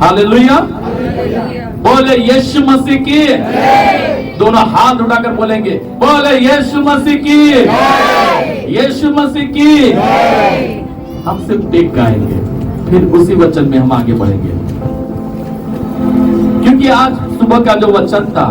Hallelujah. बोले यीशु मसीह की। दोनों हाथ उठाकर बोलेंगे, बोले यीशु मसीह की, यीशु मसीह की। हम सिर्फ एक गाएंगे, फिर उसी वचन में हम आगे बढ़ेंगे, क्योंकि आज सुबह का जो वचन था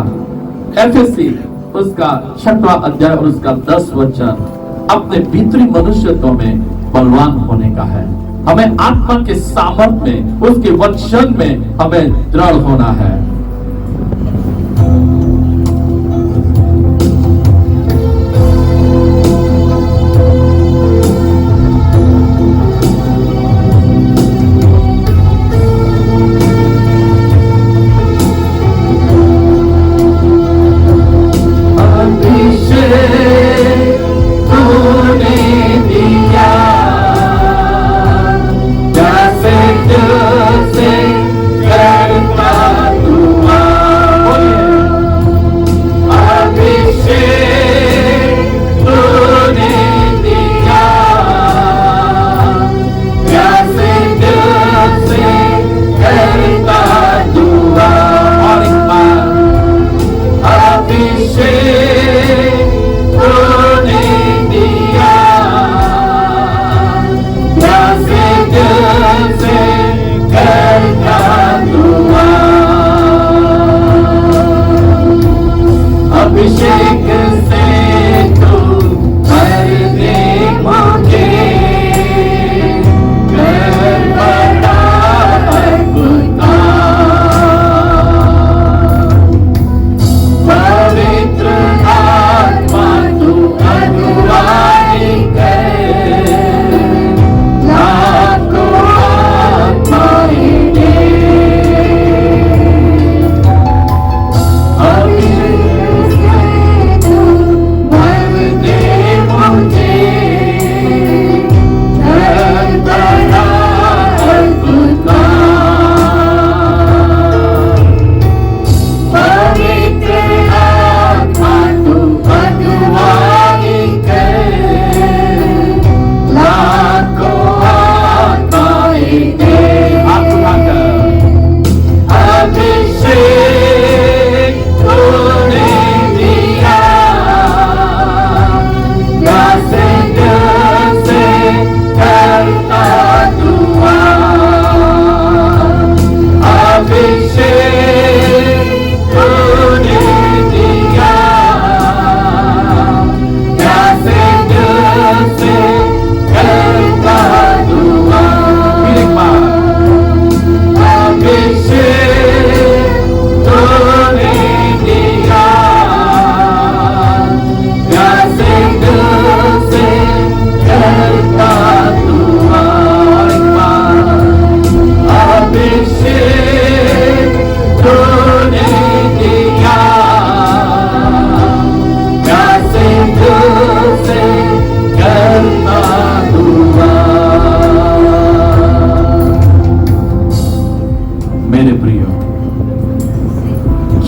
एफएससी उसका 6वां अध्याय और उसका 10 वचन अपने भीतरी मनुष्यत्व में बलवान होने का है। हमें आत्मा के सामर्थ में, उसके वचन में हमें दृढ़ होना है।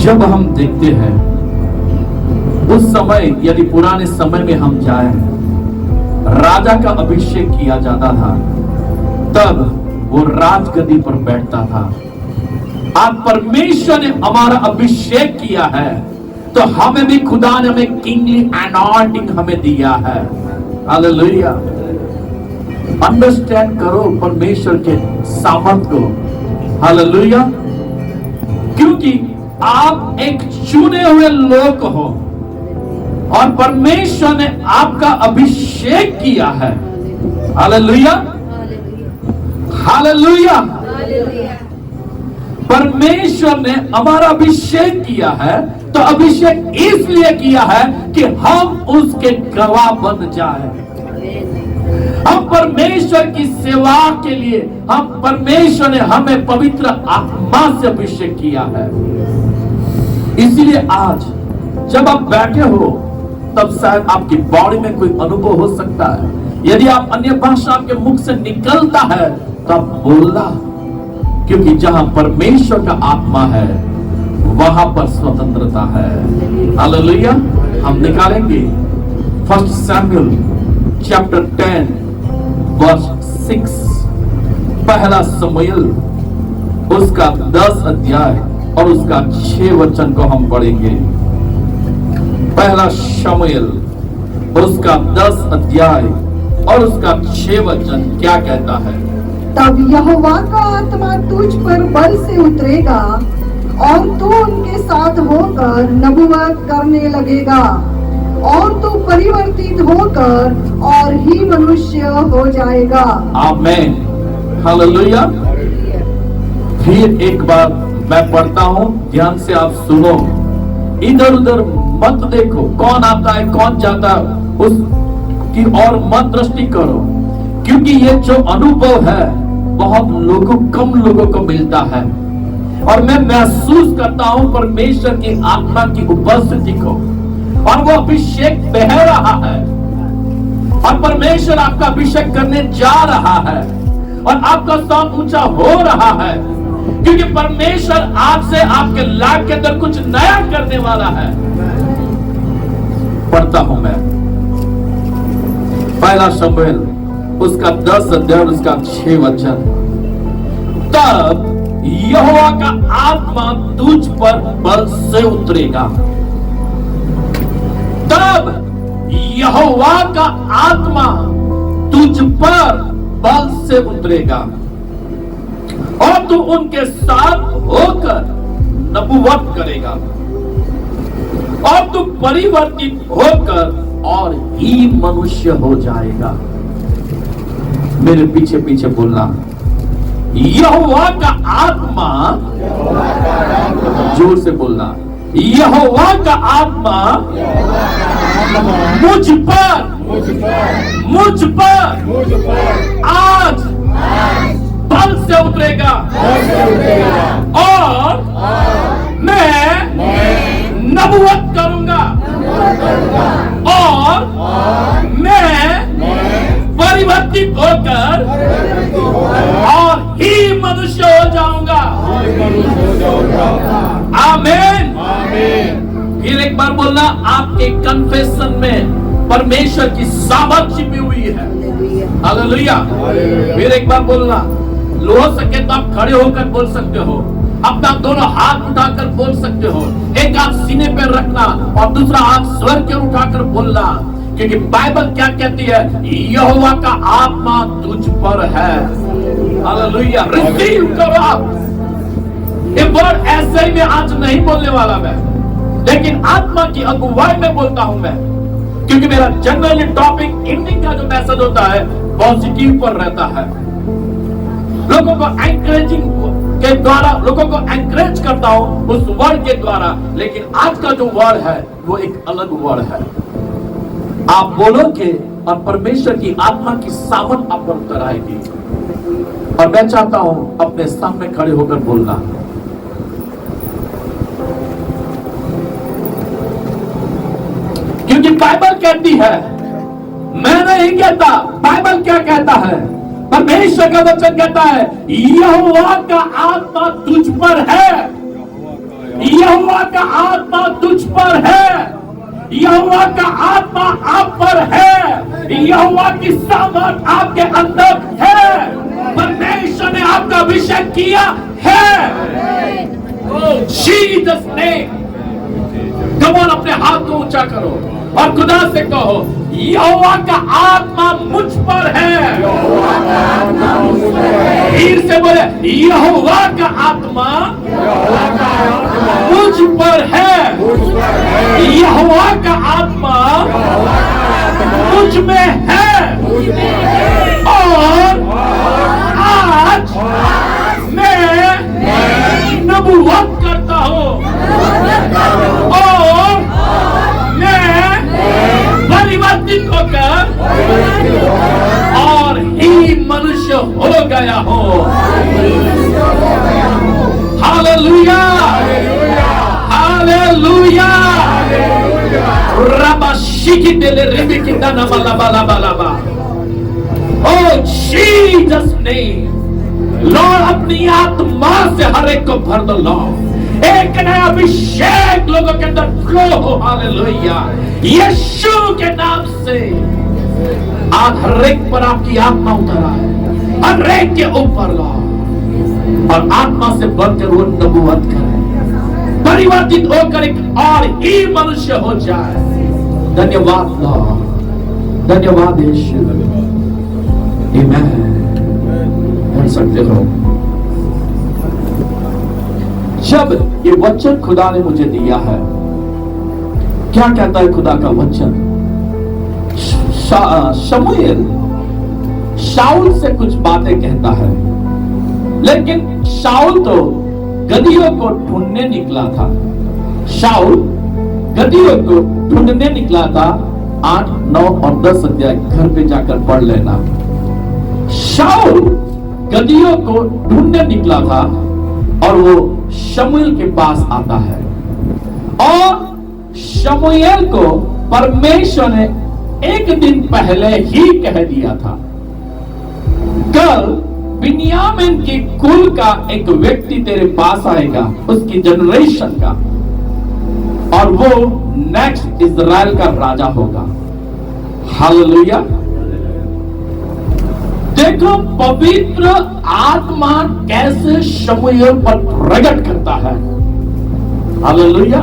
जब हम देखते हैं उस समय, यदि पुराने समय में हम जाएं, राजा का अभिषेक किया जाता था, तब वो राजगद्दी पर बैठता था। आज परमेश्वर ने हमारा अभिषेक किया है, तो हमें भी खुदा ने हमें किंगली अनॉइंटिंग हमें दिया है। हालेलुया। अंडरस्टैंड करो परमेश्वर के सामर्थ को। हालेलुया। क्योंकि आप एक चुने हुए लोग हो और परमेश्वर ने आपका अभिषेक किया है। Hallelujah, hallelujah. परमेश्वर ने हमारा अभिषेक किया है, तो अभिषेक इसलिए किया है कि हम उसके गवाह बन जाए। हम परमेश्वर की सेवा के लिए, हम परमेश्वर ने हमें पवित्र आत्मा से अभिषेक किया है। इसीलिए आज जब आप बैठे हो, तब शायद आपकी बॉडी में कोई अनुभव हो सकता है। यदि आप अन्य भाषा आपके मुख से निकलता है, तब बोलना, क्योंकि जहां परमेश्वर का आत्मा है वहां पर स्वतंत्रता है। हालेलुया। हम निकालेंगे 1 सैमुएल चैप्टर 10 वर्स 6, पहला शमूएल उसका 10 अध्याय और उसका 6 वचन को हम पढ़ेंगे। पहला शमूएल उसका 10 अध्याय और उसका 6 वचन क्या कहता है? तब यहोवा का आत्मा तुझ पर बल से उतरेगा और तू उनके साथ होकर नबुवत करने लगेगा और तू परिवर्तित होकर और ही मनुष्य हो जाएगा। आमीन, हालेलुया। फिर एक बार मैं पढ़ता हूँ, ध्यान से आप सुनो, इधर उधर मत देखो कौन आता है कौन जाता है उसकी और मत दृष्टि करो, क्योंकि ये जो अनुभव है बहुत लोगों कम लोगों को मिलता है। और मैं महसूस करता हूं परमेश्वर की आत्मा की उपस्थिति को, और वो अभिषेक बह रहा है और परमेश्वर आपका अभिषेक करने जा रहा है और आपका साथ ऊंचा हो रहा है, क्योंकि परमेश्वर आपसे आपके लाइफ के अंदर कुछ नया करने वाला है। पढ़ता हूं मैं पहला शमूएल उसका 10 अध्याय उसका 6 वचन। तब यहोवा का आत्मा तुझ पर बल से उतरेगा। तब यहोवा का आत्मा तुझ पर बल से उतरेगा और तू उनके साथ होकर नबुवत करेगा और तू परिवर्तित होकर और ही मनुष्य हो जाएगा। मेरे पीछे पीछे बोलना, यहोवा का आत्मा, जोर से बोलना, यहोवा का आत्मा मुझ पर आज बल से उतरेगा और मैं नबुवत करूंगा और मैं परिवर्तित होकर और ही मनुष्य हो जाऊंगा। आमीन। फिर एक बार बोलना, आपके कन्फेशन में परमेश्वर की सामर्थ छिपी हुई है। हालेलुया। फिर एक बार बोलना, हो सके तो आप खड़े होकर बोल सकते हो, अपना दोनों हाथ उठाकर बोल सकते हो, एक हाथ सीने पर रखना और दूसरा हाथ स्वर के उठाकर बोलना, क्योंकि बाइबल क्या कहती है? यहोवा का आत्मा तुझ पर है। हालेलुया। रिसीव करो आप ये वर्ड। ऐसे ही मैं आज नहीं बोलने वाला मैं, लेकिन आत्मा की अगुवाई में बोलता हूं मैं, क्योंकि मेरा जनरली टॉपिक इवनिंग का जो मैसेज होता है पॉजिटिव पर रहता है, लोगों को एंकरेजिंग के द्वारा लोगों को एंकरेज करता हूं उस वर्ड के द्वारा। लेकिन आज का जो वर्ड है वो एक अलग वर्ड है। आप बोलोगे और परमेश्वर की आत्मा की सामर्थ आप पर उतर आएगी। और मैं चाहता हूं अपने सामने खड़े होकर बोलना, क्योंकि बाइबल कहती है, मैं नहीं कहता, बाइबल क्या कहता है? परमेश्वर का वचन कहता है, यहोवा का आत्मा तुझ पर है। यहोवा का आत्मा तुझ पर है। यहोवा का आत्मा आप पर है। यहोवा की सामर्थ आपके अंदर है। परमेश्वर ने आपका अभिषेक किया है। Jesus name. कम ऑन, अपने हाथ को ऊंचा करो और खुदा से कहो, यहोवा का आत्मा मुझ पर है। फिर से बोले, यहोवा का आत्मा मुझ पर है। यहोवा का आत्मा मुझ में है। और आज मैं नबुवत करता हूँ और मैं परिवर्तित होकर और ही मनुष्य हो गया हूँ। Hallelujah, hallelujah. रबा शिकी देले रिबी की दाना बाला बाला बाला बा। ओ जीसस नेम। लॉर्ड, अपनी आत्मा से हर एक को भर दो लॉर्ड। एक नया अभिषेक लोगों के अंदर फ्लो हो। हालेलुया। यीशु के नाम से आज हर एक पर आपकी आत्मा उतर आए, हर एक के ऊपर लॉर्ड। और आत्मा से बढ़कर वो नबूवत करे, परिवर्तित होकर एक और ही मनुष्य हो जाए। धन्यवाद लॉर्ड, धन्यवाद यीशु। आमीन। कर सकते हो। जब ये वचन खुदा ने मुझे दिया है, क्या कहता है खुदा का वचन? शमूएल शाऊल से कुछ बातें कहता है, लेकिन शाऊल तो गदहियों को ढूंढने निकला था। शाऊल गदहियों को ढूंढने निकला था। 8, 9 और 10 अध्याय घर पे जाकर पढ़ लेना। शाऊल गदहियों को ढूंढने निकला था और वो शमूएल के पास आता है, और शमूएल को परमेश्वर ने एक दिन पहले ही कह दिया था, कल बिन्यामीन की कुल का एक व्यक्ति तेरे पास आएगा, उसकी जनरेशन का, और वो नेक्स्ट इजराइल का राजा होगा। हालेलुया। देखो पवित्र आत्मा कैसे शमूएल पर प्रकट करता है। हालेलुया।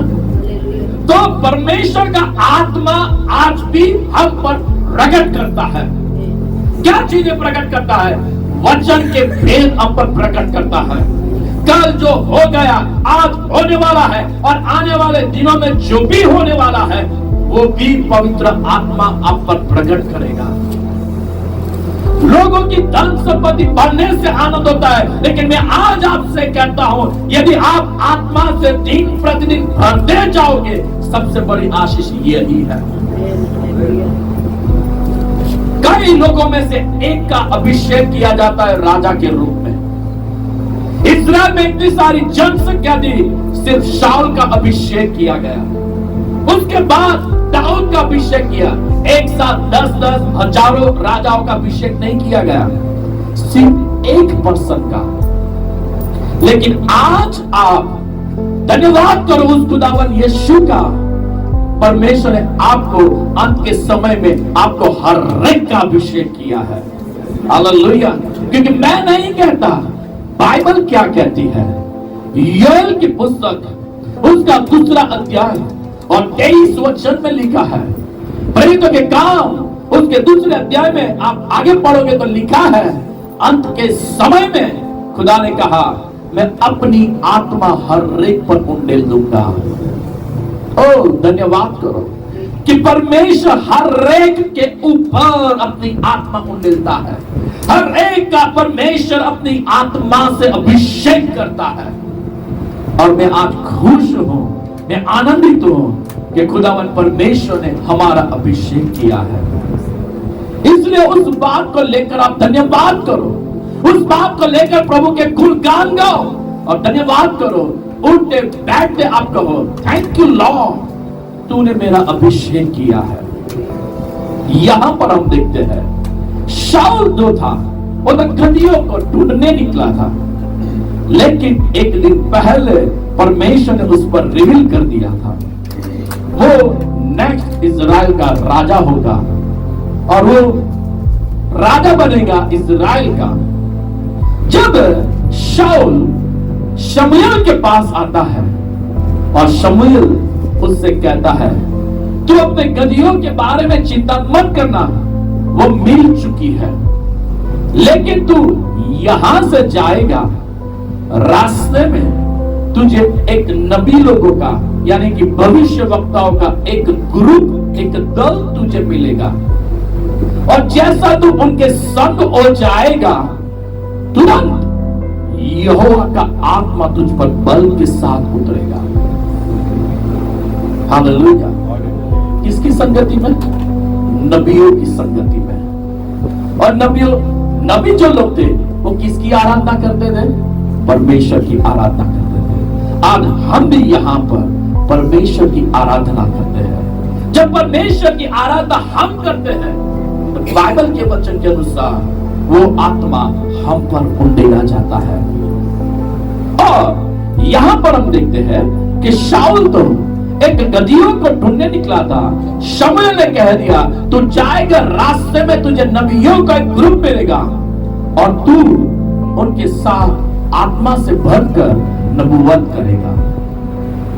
तो परमेश्वर का आत्मा आज भी हम पर प्रकट करता है। क्या चीजें प्रकट करता है? वचन के भेद हम पर प्रकट करता है। कल जो हो गया, आज होने वाला है, और आने वाले दिनों में जो भी होने वाला है, वो भी पवित्र आत्मा आप पर प्रकट करेगा। लोगों की धन संपत्ति बढ़ने से आनंद होता है, लेकिन मैं आज आपसे कहता हूं, यदि आप आत्मा से दिन प्रतिदिन भरते जाओगे, सबसे बड़ी आशीष यही है। कई लोगों में से एक का अभिषेक किया जाता है राजा के रूप में। इस्राएल में इतनी सारी जनसंख्या थी, सिर्फ शाऊल का अभिषेक किया गया। उसके बाद दाऊद का अभिषेक किया। एक साथ 10-10 हजारों राजाओं का अभिषेक नहीं किया गया, सिर्फ एक पर्सन का। लेकिन आज आप धन्यवाद करो उस खुदावन यीशु का, परमेश्वर ने आपको अंत के समय में आपको हर एक का अभिषेक किया है। हालेलुया। क्योंकि मैं नहीं कहता, बाइबल क्या कहती है? योएल की पुस्तक उसका 2 अध्याय और 23 वचन में लिखा है, प्रेरितों के काम उसके 2 अध्याय में आप आगे पढ़ोगे तो लिखा है, अंत के समय में खुदा ने कहा, मैं अपनी आत्मा हर एक पर उंडेल दूंगा। ओ धन्यवाद करो कि परमेश्वर हर एक के ऊपर अपनी आत्मा उंडेलता है। हर एक का परमेश्वर अपनी आत्मा से अभिषेक करता है। और मैं आज खुश हूं, मैं आनंदित हूं कि खुदावन परमेश्वर ने हमारा अभिषेक किया है। इसलिए उस बात को लेकर आप धन्यवाद करो, उस बात को लेकर प्रभु के गुणगान गाओ और धन्यवाद करो। उठते बैठते आप कहो, थैंक यू लॉर्ड, तूने मेरा अभिषेक किया है। यहां पर हम देखते हैं शाऊल जो था वो तो गदहियों को ढूंढने निकला था, लेकिन एक दिन पहले परमेश्वर ने उस पर रिवील कर दिया था, वो नेक्स्ट इजराइल का राजा होगा और वो राजा बनेगा इजराइल का। जब शाऊल शमूएल के पास आता है और शमूएल उससे कहता है, तू अपने गदहियों के बारे में चिंता मत करना, वो मिल चुकी है, लेकिन तू यहां से जाएगा, रास्ते में तुझे एक नबी लोगों का यानी कि भविष्य वक्ताओं का एक ग्रुप, एक दल तुझे मिलेगा, और जैसा तू उनके संग हो जाएगा, तुरंत यहोवा का आत्मा तुझ पर बल के साथ उतरेगा। हालेलुया। किसकी संगति में? नबियों की संगति में। और नबी जो लोग थे वो किसकी आराधना करते थे? परमेश्वर की आराधना करते थे। आज हम भी यहाँ पर परमेश्वर की आराधना करते हैं। जब परमेश्वर की आराधना हम करते हैं तो बाइबल के वचन के अनुसार वो आत्मा हम पर उंडेला जाता है। और यहां पर हम देखते हैं कि शाऊल तो एक गदहियों को ढूंढने निकला था। शमूएल ने कह दिया, तू जाएगा, रास्ते में तुझे नबियों का एक ग्रुप मिलेगा और तू उनके साथ आत्मा से भरकर नबूवत करेगा।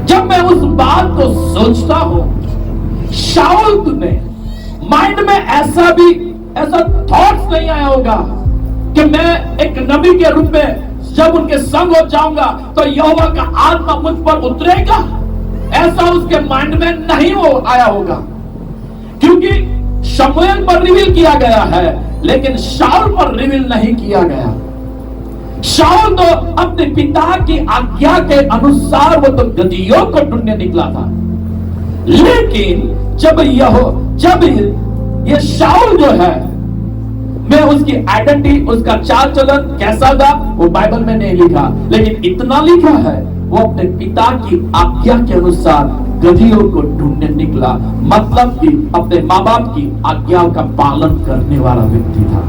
जब मैं उस बात को सोचता हूं, शाऊल ने माइंड में ऐसा थॉट्स नहीं आया होगा कि मैं एक नबी के रूप में जब उनके संग हो जाऊंगा तो यहोवा का आत्मा मुझ पर उतरेगा। ऐसा उसके माइंड में नहीं हो आया होगा, क्योंकि शमूएल पर रिवील किया गया है लेकिन शाऊल पर रिवील नहीं किया गया। शाऊल तो अपने पिता की आज्ञा के अनुसार वो तो गदहियों को ढूंढने निकला था, लेकिन जब ये शाऊल जो है, मैं उसकी आइडेंटिटी, उसका चाल चलन कैसा था वो बाइबल में नहीं लिखा, लेकिन इतना लिखा है वो अपने पिता की आज्ञा के अनुसार गदहियों को ढूंढने निकला। मतलब कि अपने माँ बाप की आज्ञा का पालन करने वाला व्यक्ति था,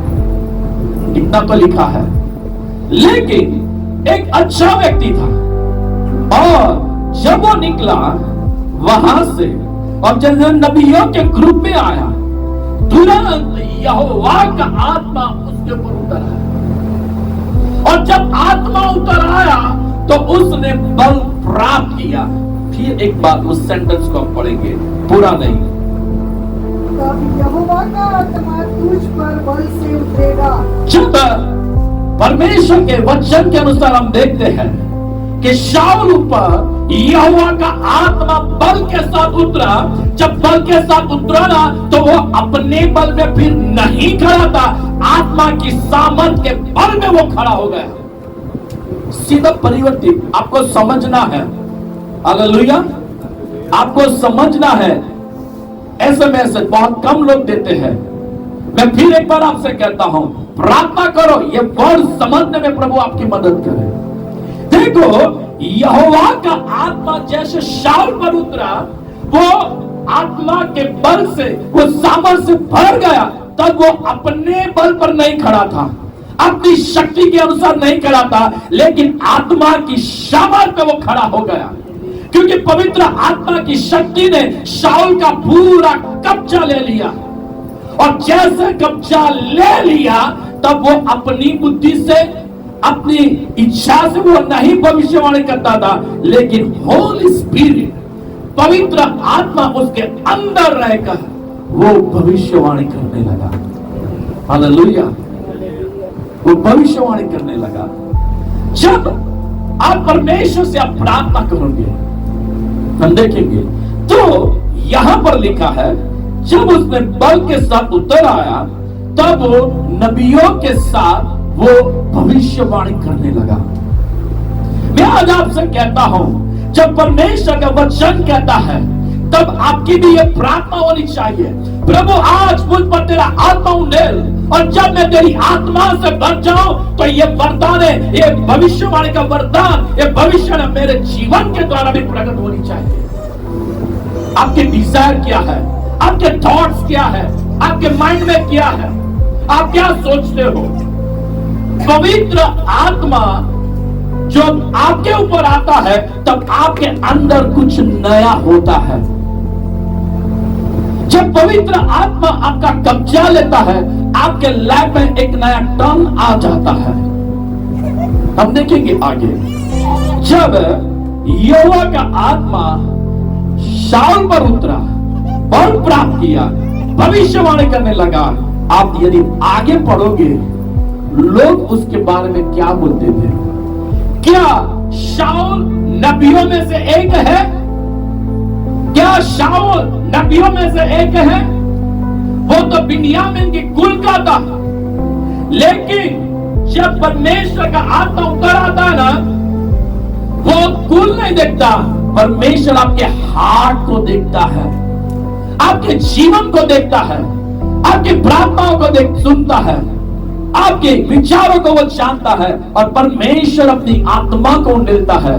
इतना तो लिखा है। लेकिन एक अच्छा व्यक्ति था, और जब वो निकला वहां से और जब नबियों के ग्रुप में आया, तुरंत यहोवा का आत्मा उसके ऊपर उतर आया, और जब आत्मा उतर आया तो उसने बल प्राप्त किया। फिर एक बार उस सेंटेंस को हम पढ़ेंगे, पूरा नहीं। तब यहोवा का आत्मा तुझ पर बल से उतरेगा। जब परमेश्वर के वचन के अनुसार हम देखते हैं कि शाऊल पर यहोवा का आत्मा बल के साथ उतरा। जब बल के साथ उतरा ना तो वो अपने बल में फिर नहीं खड़ा था, आत्मा की सामर्थ के बल में वो खड़ा हो गया। सीधा परिवर्तित आपको समझना है। हालेलुया, आपको समझना है। ऐसे मैसेज बहुत कम लोग देते हैं। मैं फिर एक बार आपसे कहता हूं, प्रार्थना करो, ये वर्ड समझने में प्रभु आपकी मदद करे। देखो, यहोवा का आत्मा जैसे शाऊल पर उतरा, वो आत्मा के बल से, वो सामर्थ से भर गया। तब वो अपने बल पर नहीं खड़ा था, अपनी शक्ति के अनुसार नहीं खड़ा था, लेकिन आत्मा की सामर्थ पे वो खड़ा हो गया, क्योंकि पवित्र आत्मा की शक्ति ने शाऊल का पूरा कब्जा ले लिया। और जैसे कब्जा ले लिया, तब वो अपनी बुद्धि से, अपनी इच्छा से वो नहीं भविष्यवाणी करता था, लेकिन होली स्पिरिट, पवित्र आत्मा उसके अंदर रहकर वो भविष्यवाणी करने लगा। हालेलुया, वो भविष्यवाणी करने लगा। जब आप परमेश्वर से आप प्रार्थना करोगे, हम देखेंगे तो यहां पर लिखा है, जब उसने बल के साथ उतर आया, तब वो नबियों के साथ वो भविष्यवाणी करने लगा। मैं आज आपसे कहता हूं, जब परमेश्वर का वचन कहता है, तब आपकी भी ये प्रार्थना होनी चाहिए, प्रभु आज मुझ पर तेरा आत्मा उंडेल, और जब मैं तेरी आत्मा से भर जाऊं तो ये वरदान है, ये भविष्यवाणी का वरदान, ये भविष्य मेरे जीवन के द्वारा भी प्रकट होनी चाहिए। आपके डिजायर क्या है, आपके थॉट्स क्या है, आपके माइंड में क्या है, आप क्या सोचते हो। पवित्र आत्मा जब आपके ऊपर आता है, तब आपके अंदर कुछ नया होता है। जब पवित्र आत्मा आपका कब्जा लेता है, आपके लाइफ में एक नया टर्न आ जाता है। हम देखेंगे आगे, जब यहोवा का आत्मा शाऊल पर उतरा, बल प्राप्त किया, भविष्यवाणी करने लगा। आप यदि आगे पढ़ोगे, लोग उसके बारे में क्या बोलते थे। क्या शाऊल नबियों में से एक है? क्या शाऊल नबियों में से एक है? वो तो बिन्यामीन की कुल का था, लेकिन जब परमेश्वर का आत्मा उतर आता है ना, वो कुल नहीं देखता, परमेश्वर आपके हार्ट को देखता है, आपके जीवन को देखता है, आपकी प्रार्थनाओं को सुनता है, आपके विचारों को वो जानता है, और परमेश्वर अपनी आत्मा को मिलता है।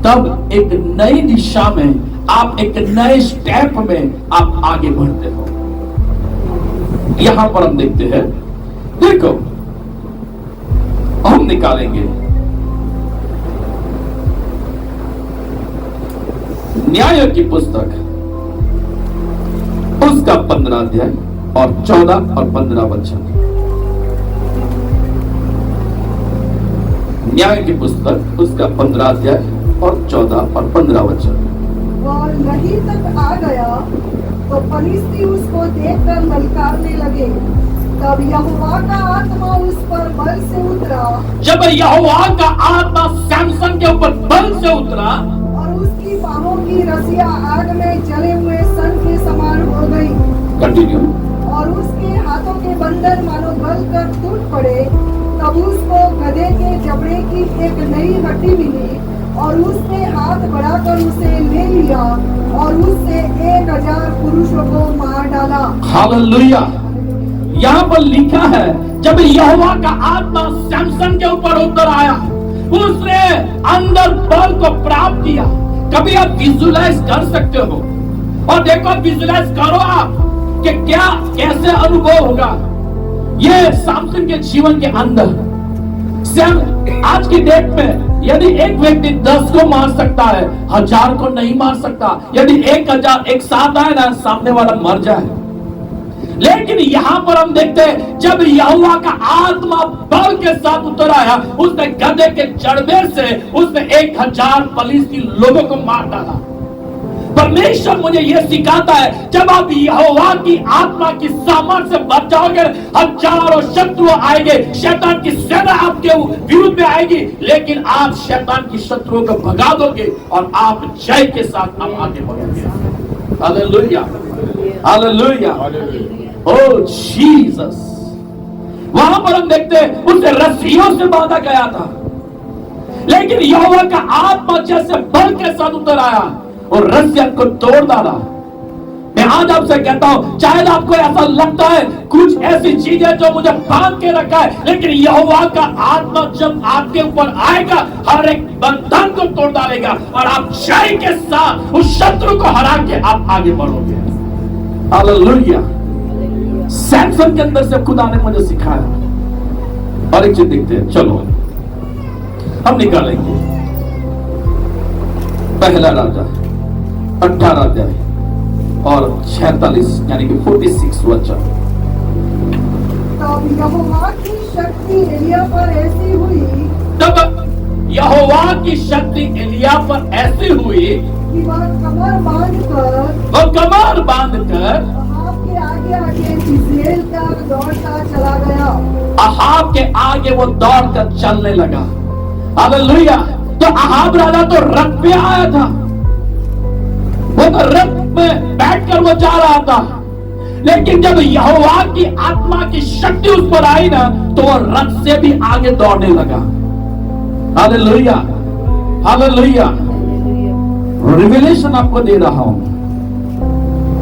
तब एक नई दिशा में, आप एक नए स्टेप में आप आगे बढ़ते हो। यहां पर हम देखते हैं, देखो हम निकालेंगे न्याय की पुस्तक, उसका 15 अध्याय और 14 और 15 वचन। न्याय की पुस्तक उसका 15 अध्याय और 14 और 15 वचन। और नहीं तक आ गया तो फलिस्ती उसको देखकर ललकारने लगे। तब यहोवा का आत्मा उस पर बल से उतरा जब यहोवा का आत्मा सैमसन के ऊपर बल से उतरा और उसकी बाहों की रस्सियां आग में जले हुए सन के समान हो गई कंटिन्यू। और उसके हाथों के बंधन मानो गल कर टूट पड़े। तब उसको गधे के जबड़े की एक नई हड्डी मिली और उसने हाथ बढ़ाकर उसे ले लिया और उससे 1000 पुरुषों को मार डाला। हालेलुया। यहाँ पर लिखा है जब यहोवा का आत्मा सैमसन के ऊपर उतर आया, उसने अंदर बल को प्राप्त किया। कभी आप विजुलाइज कर सकते हो और देखो, विजुलाइज करो आप कि क्या कैसे अनुभव होगा ये सैमसन के जीवन के अंदर। आज की डेट में यदि एक व्यक्ति 10 को मार सकता है, 1000 को नहीं मार सकता। यदि 1000 एक साथ आए ना, सामने वाला मर जाए। लेकिन यहाँ पर हम देखते हैं जब यहोवा का आत्मा बल के साथ उतर आया, उसने गधे के जड़बे से उसने 1000 फलिस्ती लोगों को मार डाला। परमेश्वर मुझे यह सिखाता है जब आप यहोवा की आत्मा की सामर्थ से बच जाओगे, हजारों शत्रु आएंगे, शैतान की सेना आपके विरुद्ध में आएगी, लेकिन आप शैतान की शत्रुओं को भगा दोगे और आप जय के साथ आप आगे बढ़ोगे। हालेलुया, हालेलुया, ओह जीसस। वहां पर हम देखते हैं उसे रस्सियों से बांधा गया था, लेकिन यहोवा का आत्मा जैसे बल के साथ उतर आया और रस्सियों को तोड़ डाला। मैं आज आपसे कहता हूं, शायद आपको ऐसा लगता है कुछ ऐसी चीजें जो मुझे बांध के रखा है, लेकिन यहोवा का आत्मा जब आपके ऊपर आएगा, हर एक बंधन को तोड़ डालेगा और आप जय के साथ उस शत्रु को हरा के आप आगे बढ़ोगे। हालेलुया। सैमसन के अंदर से खुदा ने मुझे सिखाया। और एक चीज देखते हैं, चलो हम निकालेंगे पहला राजा 18 अध्याय और 46 यानी कि 46 वचन। तब यहोवा की शक्ति एलिया पर ऐसी हुई तब यहोवा की शक्ति एलिया पर ऐसी हुई कि वह कमर बांधकर अहाब के आगे आगे इस्राएल तक दौड़ता चला गया। अहाब के आगे वो दौड़कर चलने लगा। हालेलुया। तो अहाब राजा तो रथ पे आया था, वो तो रथ में बैठकर वो जा रहा था, लेकिन जब यहोवा की आत्मा की शक्ति उस पर आई ना, तो वो रथ से भी आगे दौड़ने लगा। Hallelujah, hallelujah. रिविलेशन आपको दे रहा हूं।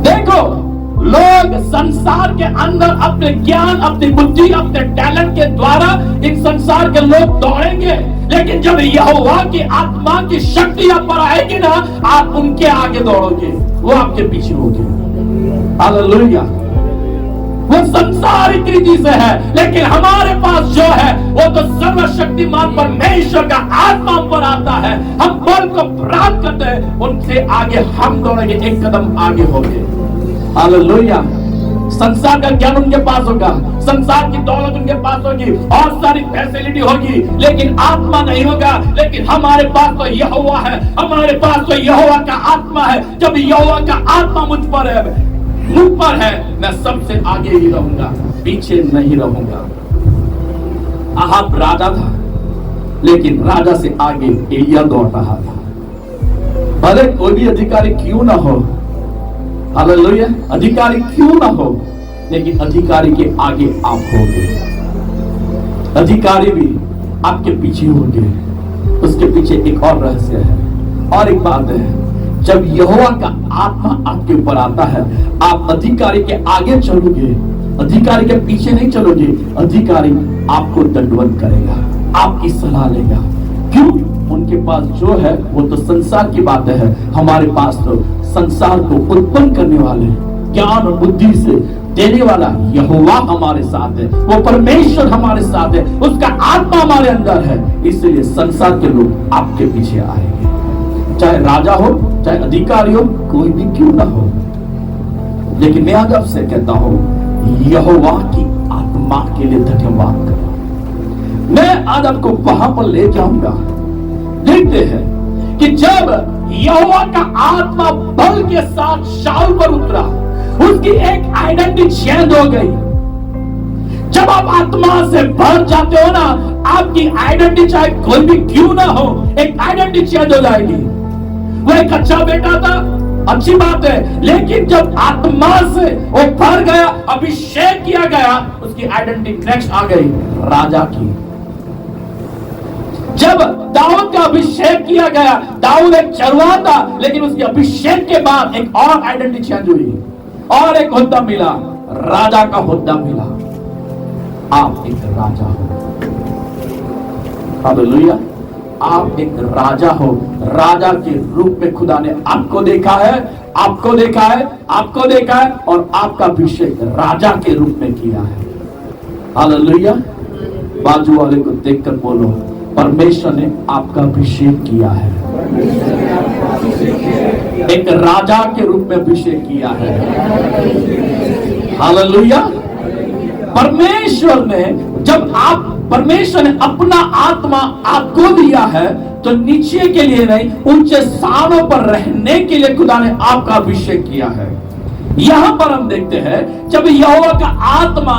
देखो, लोग संसार के अंदर अपने ज्ञान, अपनी बुद्धि, अपने टैलेंट के द्वारा इस संसार के लोग दौड़ेंगे, लेकिन जब यहोवा की आत्मा की शक्ति आप पर आएगी ना, आप उनके आगे दौड़ोगे, वो आपके पीछे होंगे। हालेलुया। वो संसारिक रीति से है, लेकिन हमारे पास जो है वो तो सर्वशक्तिमान परमेश्वर का आत्मा हम पर आता है। हम बल को प्राप्त करते हैं, उनसे आगे हम दौड़ेंगे, एक कदम आगे होंगे। हालेलुया। संसार का ज्ञान उनके पास होगा, संसार की दौलत उनके पास होगी और सारी फैसिलिटी होगी, लेकिन आत्मा नहीं होगा। लेकिन हमारे पास तो यहोवा है, हमारे पास तो यहोवा का आत्मा है। जब यहोवा का आत्मा मुझ पर है, मैं सबसे आगे ही रहूंगा, पीछे नहीं रहूंगा। अहाब राजा था, लेकिन राजा से आगे एलिया दौड़ रहा था। भले कोई भी अधिकारी क्यों ना हो, हालेलुया, अधिकारी क्यों ना हो, लेकिन अधिकारी के आगे आप होंगे, अधिकारी भी आपके पीछे होंगे। उसके पीछे एक और रहस्य है और एक बात है, जब यहोवा का आत्मा आपके ऊपर आता है, आप अधिकारी के आगे चलोगे, अधिकारी के पीछे नहीं चलोगे। अधिकारी आपको दंडवत करेगा, आपकी सलाह लेगा। क्यों? उनके पास जो है वो तो संसार की बातें है, हमारे पास तो संसार को उत्पन्न करने वाले, ज्ञान और बुद्धि से देने वाला यहोवा हमारे साथ है। वो परमेश्वर हमारे साथ है, उसका आत्मा हमारे अंदर है। इसलिए संसार के लोग आपके पीछे आएंगे, चाहे राजा हो, चाहे अधिकारी हो, कोई भी क्यों ना हो। लेकिन मैं आज आपसे कहता हूं, यहोवा की आत्मा के लिए धन्यवाद करो। मैं आज आपको वहां पर ले जाऊंगा। देखते हैं कि जब यहोवा का आत्मा बल के साथ शाऊल पर उतरा, उसकी एक आइडेंटिटी चेंज हो गई। जब आप आत्मा से भर जाते हो ना, आपकी आइडेंटिटी चाहे कोई भी क्यों ना हो, एक आइडेंटिटी चेंज हो जाएगी। वो एक अच्छा बेटा था, अच्छी बात है, लेकिन जब आत्मा से वो भर गया, अभिषेक किया गया, उसकी आइडेंटिटी नेक्स्ट आ गई राजा की। जब दाऊद का अभिषेक किया गया, दाऊद एक चरवाहा था, लेकिन उसके अभिषेक के बाद एक और आइडेंटिटी चेंज हुई और एक हुद्दा मिला, राजा का हुद्दा मिला। आप एक राजा हो, हालेलुया। आप एक राजा हो। राजा के रूप में खुदा ने आपको देखा है, आपको देखा है, आपको देखा है, और आपका अभिषेक राजा के रूप में किया है। हालेलुया। बाजू वाले को देखकर बोलो, परमेश्वर ने आपका अभिषेक किया है, एक राजा के रूप में अभिषेक किया है। हालेलुया। परमेश्वर ने अपना आत्मा आपको दिया है, तो नीचे के लिए नहीं, ऊंचे स्थानों पर रहने के लिए खुदा ने आपका अभिषेक किया है। यहां पर हम देखते हैं जब यहोवा का आत्मा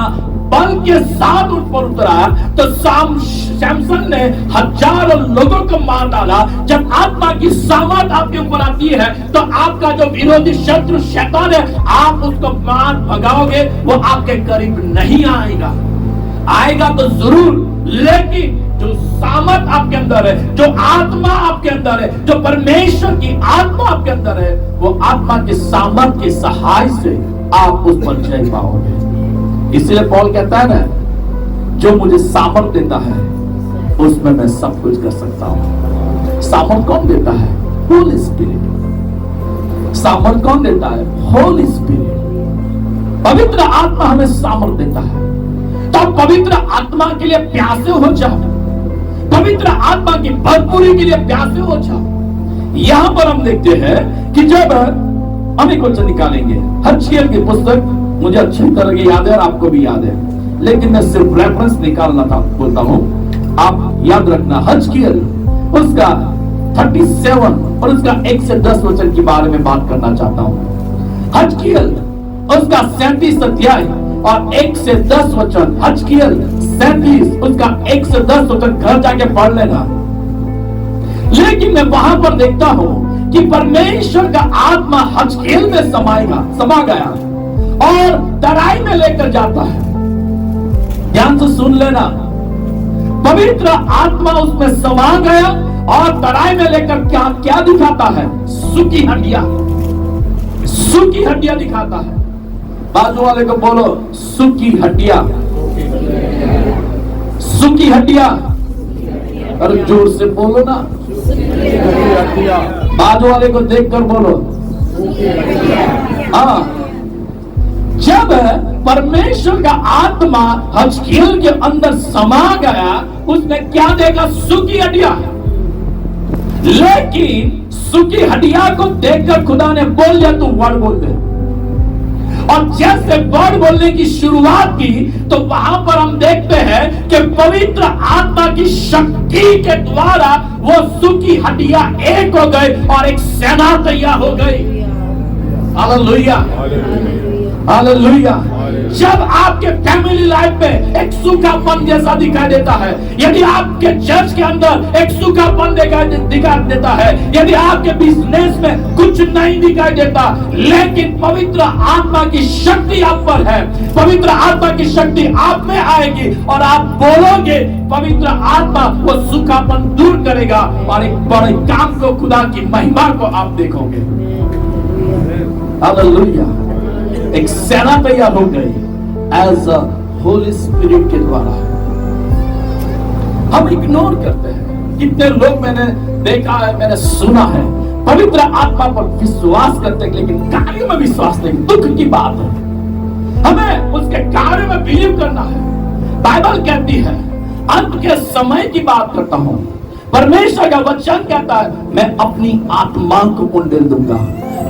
बल के साथ उन पर उतरा, तो सैमसन ने हजारों लोगों को मार डाला। जब आत्मा की सामर्थ आपके ऊपर आती है, तो आपका जो विरोधी शत्रु शैतान है, आप उसको मार भगाओगे, वो आपके करीब नहीं आएगा। आएगा तो जरूर, लेकिन जो सामर्थ आपके अंदर है, जो आत्मा आपके अंदर है, जो परमेश्वर की आत्मा आपके अंदर है, वो आत्मा के सामर्थ के सहाय से आप उस पर जय पाओगे। इसलिए पौल कहता है ना, जो मुझे सामर्थ देता है, उसमें मैं सब कुछ कर सकता हूं। सामर्थ कौन देता है? Holy spirit. सामर्थ कौन देता है? Holy spirit. पवित्र आत्मा हमें सामर्थ देता है। तो पवित्र आत्मा के लिए प्यासे हो जाओ, पवित्र आत्मा की भरपूरी के लिए प्यासे हो जाओ। यहां पर हम देखते हैं कि जब हम एक वचन निकालेंगे, हजकिय्याह की पुस्तक, मुझे अच्छी तरह की याद है और आपको भी याद है, लेकिन मैं सिर्फ रेफरेंस निकालना था, बोलता हूं, आप याद रखना। हजकिय्याह उसका 37 और उसका 1 से 10 वचन के बारे में बात करना चाहता हूं। हजकिय्याह उसका 37 अध्याय और 1 से 10 वचन। हजकिय्याह 37 उसका 1 से 10 वचन घर जाके पढ़ लेना। लेकिन मैं वहां पर देखता हूं कि परमेश्वर का आत्मा हजकिय्याह में समा गया और तराई में लेकर जाता है। ध्यान से सुन लेना, पवित्र आत्मा उसमें समा गया और तराई में लेकर क्या दिखाता है? सूखी हड्डियां, सूखी हड्डियां दिखाता है। बाजू वाले को बोलो, सूखी हड्डियां, सूखी हड्डियां। अरे जोर से बोलो ना, बाजू वाले को देखकर बोलो। हाँ, जब परमेश्वर का आत्मा हजकिय्याह के अंदर समा गया, उसने क्या देखा? सूखी हड्डियां। लेकिन सूखी हड्डियां को देखकर खुदा ने बोल दिया, तू वर्ड बोल दे। और जैसे वर्ड बोलने की शुरुआत की, तो वहां पर हम देखते हैं कि पवित्र आत्मा की शक्ति के द्वारा वो सूखी हड्डियां एक हो गई और एक सेना तैयार हो गई। Hallelujah, hallelujah. जब आपके फैमिली लाइफ में एक सूखापन जैसा दिखाई देता है, यदि आपके चर्च के अंदर एक सूखापन दिखाई देता है, यदि आपके बिजनेस में कुछ नहीं दिखाई देता, लेकिन पवित्र आत्मा की शक्ति आप पर है, पवित्र आत्मा की शक्ति आप में आएगी और आप बोलोगे, पवित्र आत्मा वो सूखापन दूर करेगा और एक बड़े काम को, खुदा की महिमा को आप देखोगे। हालेलुया। एक सेना तैयार हो गई एज अ होली स्पिरिट के द्वारा। हम इग्नोर करते हैं। कितने लोग मैंने देखा है, मैंने सुना है, पवित्र आत्मा पर विश्वास करते हैं, लेकिन कार्य में विश्वास नहीं। दुख की बात है, हमें उसके कार्य में बिलीव करना है। बाइबल कहती है, अंत के समय की बात करता हूं, परमेश्वर का वचन कहता है, मैं अपनी आत्मा को उंडेल दूंगा।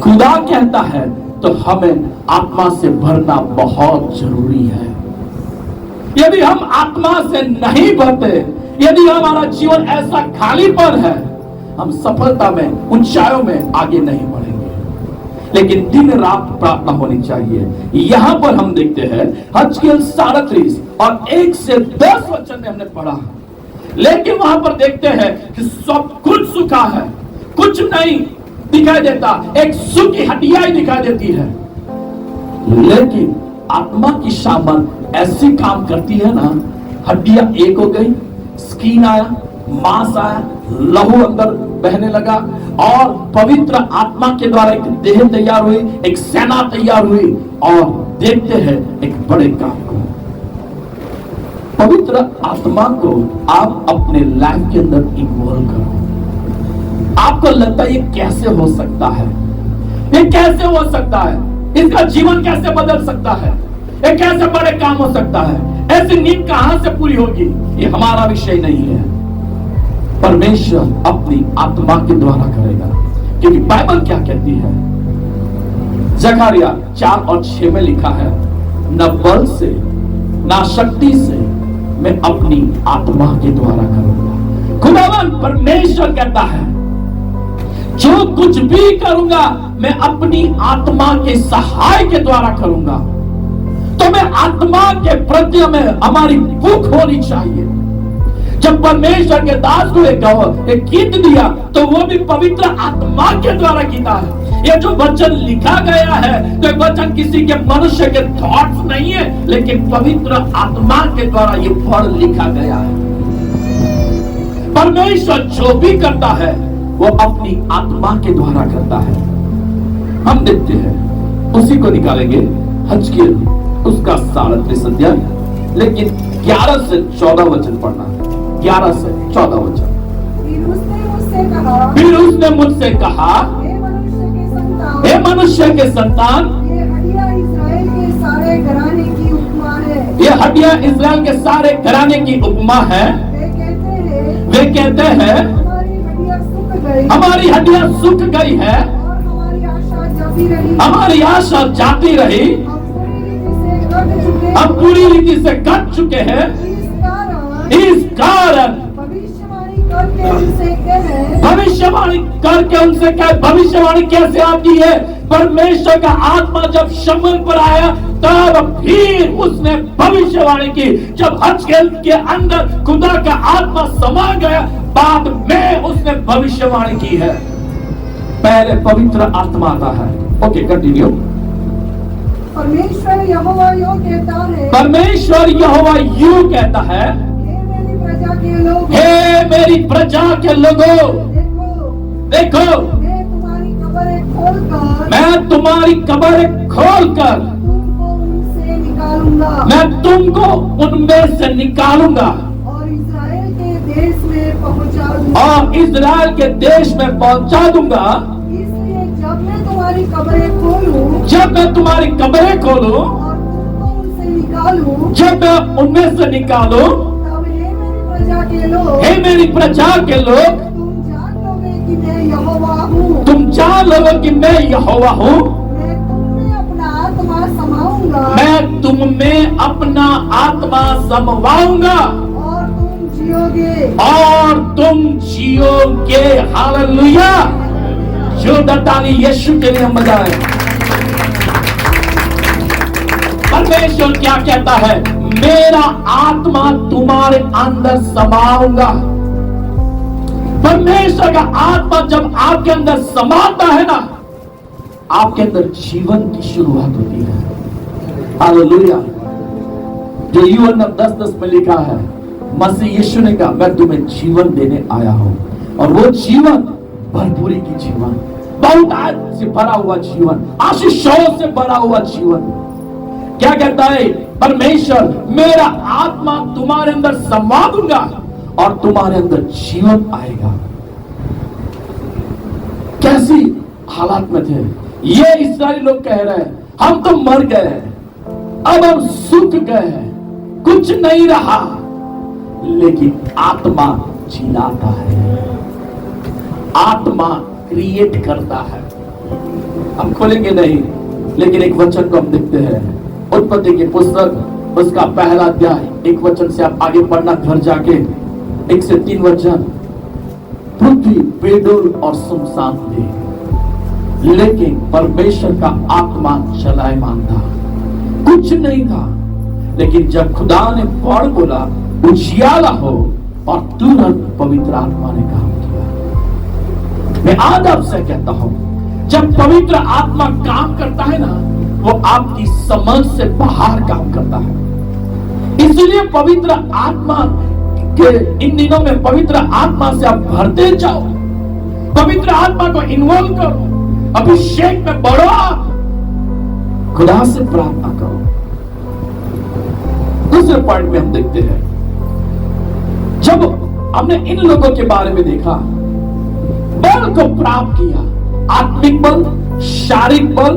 खुदा कहता है, तो हमें आत्मा से भरना बहुत जरूरी है। यदि हम आत्मा से नहीं बढ़ते, यदि हमारा जीवन ऐसा खालीपन है, हम सफलता में, ऊंचाइयों में आगे नहीं बढ़ेंगे। लेकिन दिन रात प्रार्थना होनी चाहिए। यहां पर हम देखते हैं हजकेल 37 और 1 से 10 वचन में हमने पढ़ा, लेकिन वहां पर देखते हैं कि सब कुछ सूखा है, कुछ नहीं दिखाई देता, एक सूखी हड्डियां ही दिखाई देती है। लेकिन आत्मा की सामर्थ ऐसी काम करती है ना, हड्डियां एक हो गई, स्किन आया, मांस आया, लहू अंदर बहने लगा और पवित्र आत्मा के द्वारा एक देह तैयार हुई, एक सेना तैयार हुई और देखते हैं एक बड़े काम को। पवित्र आत्मा को आप अपने लाइफ के अंदर इन्वॉल्व करो। आपको लगता है ये कैसे हो सकता है, ये कैसे हो सकता है, इसका जीवन कैसे बदल सकता है, ये कैसे बड़े काम हो सकता है, ऐसी नींद कहां से पूरी होगी? ये हमारा विषय नहीं है, परमेश्वर अपनी आत्मा के द्वारा करेगा। क्योंकि बाइबल क्या कहती है? जकरिया 4 और 6 में लिखा है, न बल से न शक्ति से मैं अपनी आत्मा के द्वारा करूंगा। खुदावन परमेश्वर कहता है, जो कुछ भी करूंगा मैं अपनी आत्मा के सहाय के द्वारा करूंगा। तो मैं आत्मा के प्रति में हमारी भूख होनी चाहिए। जब परमेश्वर के दास को एक गीत दिया तो वो भी पवित्र आत्मा के द्वारा गीता है। ये जो वचन लिखा गया है तो वचन किसी के मनुष्य के थॉट्स नहीं है, लेकिन पवित्र आत्मा के द्वारा ये वर्ड लिखा गया है। परमेश्वर जो भी करता है वो अपनी आत्मा के द्वारा करता है। हम देखते हैं, उसी को निकालेंगे हजकेल उसका 37 अध्याय, लेकिन 11 से 14 वचन पढ़ना है। 11 से 14 वचन। फिर उसने मुझसे कहा, हे मनुष्य के संतान, ये हड्डियां इस्राएल के सारे घराने की उपमा है। ये हड्डियां इस्राएल के सारे घराने की उपमा है। वे कहते हैं हमारी हड्डियां सूख गई है, हमारी आशा जाती रही, हम पूरी रीति से कट चुके हैं। इस कारण भविष्यवाणी करके उनसे कहे। भविष्यवाणी कैसे आती है? परमेश्वर का आत्मा जब शमूएल पर आया तब फिर उसने भविष्यवाणी की। जब हजकेल के अंदर खुदा का आत्मा समा गया, बाद में उसने भविष्यवाणी की है। पहले पवित्र आत्मा आता है। Okay, continue. परमेश्वर यहोवा यूं कहता है, परमेश्वर यहोवा यूं कहता है, हे मेरी प्रजा के लोगों, देखो मैं तुम्हारी कब्रें खोलकर मैं तुमको उनमें से निकालूंगा और इस्राएल के देश में पहुंचा दूंगा। और इस्राएल के देश में पहुंचा दूंगा। इसलिए जब मैं तुम्हारी कब्रें खोलूं, जब मैं तुम्हारी कब्रें खोलूं और तुमको उनसे निकालूं, जब मैं उनमें से निकालूं, हे मेरी प्रजा के लोग, तुम जान लोगे कि मैं यहोवा हूँ। तुम जान लोगे कि मैं यहोवा हूँ। मैं तुम में अपना आत्मा समाऊंगा, मैं तुम में अपना आत्मा समवाऊंगा और तुम जियोगे। और तुम जियोगे। हालेलुया। जोरदार ताली यीशु के लिए हम बजाएं। परमेश्वर क्या कहता है? मेरा आत्मा तुम्हारे अंदर समाऊंगा। परमेश्वर का आत्मा जब आपके अंदर समाता है ना, आपके अंदर जीवन की शुरुआत होती है। हालेलुया। जो यूहन्ना 10:10 में लिखा है, मसीह यीशु ने कहा, मैं तुम्हें जीवन देने आया हूं, और वो जीवन भरपूरी की जीवन, बहुत से भरा हुआ जीवन, आशीषों से भरा हुआ जीवन। क्या कहता है परमेश्वर? मेरा आत्मा तुम्हारे अंदर समा दूंगा और तुम्हारे अंदर जीवन आएगा। कैसी हालात में थे ये इस्राएली लोग? कह रहे हैं हम तो मर गए, अब हम सूख गए हैं, कुछ नहीं रहा। लेकिन आत्मा जिलाता है, आत्मा क्रिएट करता है। हम खोलेंगे नहीं, लेकिन एक वचन को हम देखते हैं। उत्पत्ति की पुस्तक उसका पहला अध्याय 1 वचन से आप आगे पढ़ना घर जाके, 1 से 3 वचन। पृथ्वी बेडोल और सुनसान थी, लेकिन परमेश्वर का आत्मा चलायमान था। कुछ नहीं था, लेकिन जब खुदा ने पौड़ बोला उजियाला हो, और तुरंत पवित्र आत्मा ने काम किया। मैं आज आपसे कहता हूं, जब पवित्र आत्मा काम करता है ना, वो आपकी समझ से बाहर काम करता है। इसलिए पवित्र आत्मा के इन दिनों में पवित्र आत्मा से आप भरते जाओ, पवित्र आत्मा को इन्वॉल्व करो, अभिषेक में बढ़ो, खुदा से प्रार्थना करो। दूसरे पॉइंट में हम देखते हैं, जब हमने इन लोगों के बारे में देखा, बल को प्राप्त किया, आत्मिक बल, शारीरिक बल,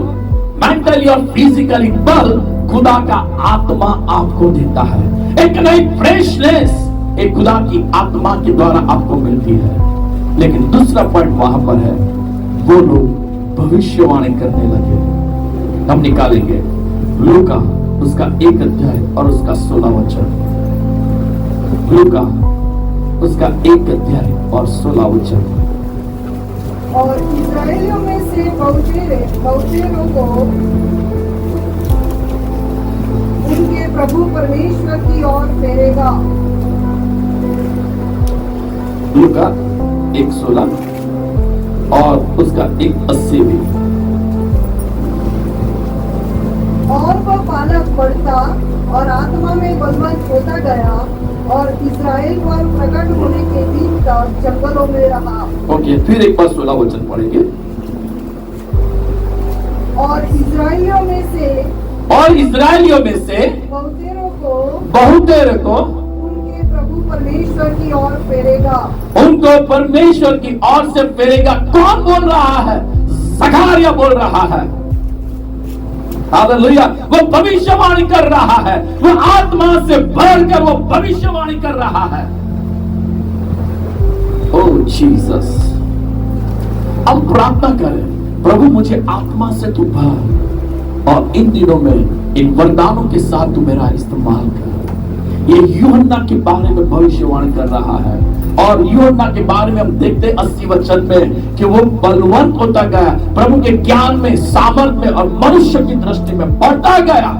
मेंटली और फिजिकली बल खुदा का आत्मा आपको देता है। एक नई फ्रेशनेस एक खुदा की आत्मा के द्वारा आपको मिलती है। लेकिन दूसरा पॉइंट वहां पर है, वो लोग भविष्यवाणी करने लगे। हम निकालेंगे लूका उसका 1 अध्याय और उसका 16 वचन। लूका उसका 1 अध्याय और 16 वचन। और इस्राएलियों में से बहुतेरों को उनके प्रभु परमेश्वर की ओर फेरेगा। लूका 1:16 और उसका 1:80 भी। और वह बालक बढ़ता और आत्मा में बलवंत होता गया, और इस्राएल पर प्रकट होने के दिन तक जंगलों में रहा। ओके, फिर एक बार 16 वचन पढ़ेंगे। और इस्राएलियों में से बहुतेरों को उनके प्रभु परमेश्वर की ओर फेरेगा। उनको परमेश्वर की ओर से फेरेगा। कौन बोल रहा है? ज़करिया बोल रहा है। हालेलुया। वो भविष्यवाणी कर रहा है, वो आत्मा से भरकर वो भविष्यवाणी कर रहा है। ओह जीसस, हम प्रार्थना करें, प्रभु मुझे आत्मा से तू भर, और इन दिनों में इन वरदानों के साथ तू मेरा इस्तेमाल कर। ये यूहन्ना के बारे में भविष्यवाणी कर रहा है, और यूहन्ना के बारे में हम देखते हैं 80 वचन में कि वो बलवंत होता गया, प्रभु के ज्ञान में, सामर्थ में और मनुष्य की दृष्टि में बढ़ता गया।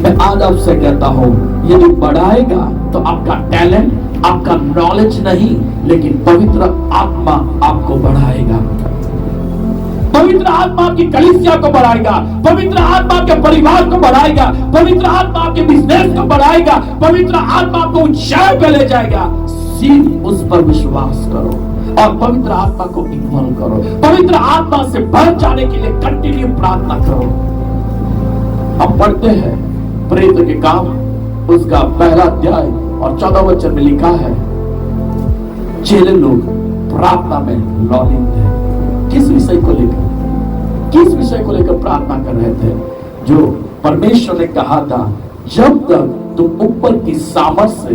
मैं आज आपसे कहता हूं, यदि बढ़ाएगा तो आपका टैलेंट, आपका नॉलेज नहीं, लेकिन पवित्र आत्मा आपको बढ़ाएगा। पवित्र आत्मा आपकी कलीसिया को बढ़ाएगा, पवित्र आत्मा आपके परिवार को बढ़ाएगा, पवित्र आत्मा आपके बिजनेस को बढ़ाएगा, पवित्र आत्मा आपको ऊंचाई पे ले जाएगा। सिर्फ उस पर विश्वास करो और पवित्र आत्मा को इन्वॉल्व करो। पवित्र आत्मा से भर जाने के लिए कंटिन्यू प्रार्थना करो। हम पढ़ते हैं प्रेरितों के काम उसका 1 अध्याय और 14 वचन में लिखा है, चेले लोग प्रार्थना में लौलीन थे। किस विषय को लेकर प्रार्थना कर रहे थे? जो परमेश्वर ने कहा था, जब तक तुम ऊपर की सामर्थ से,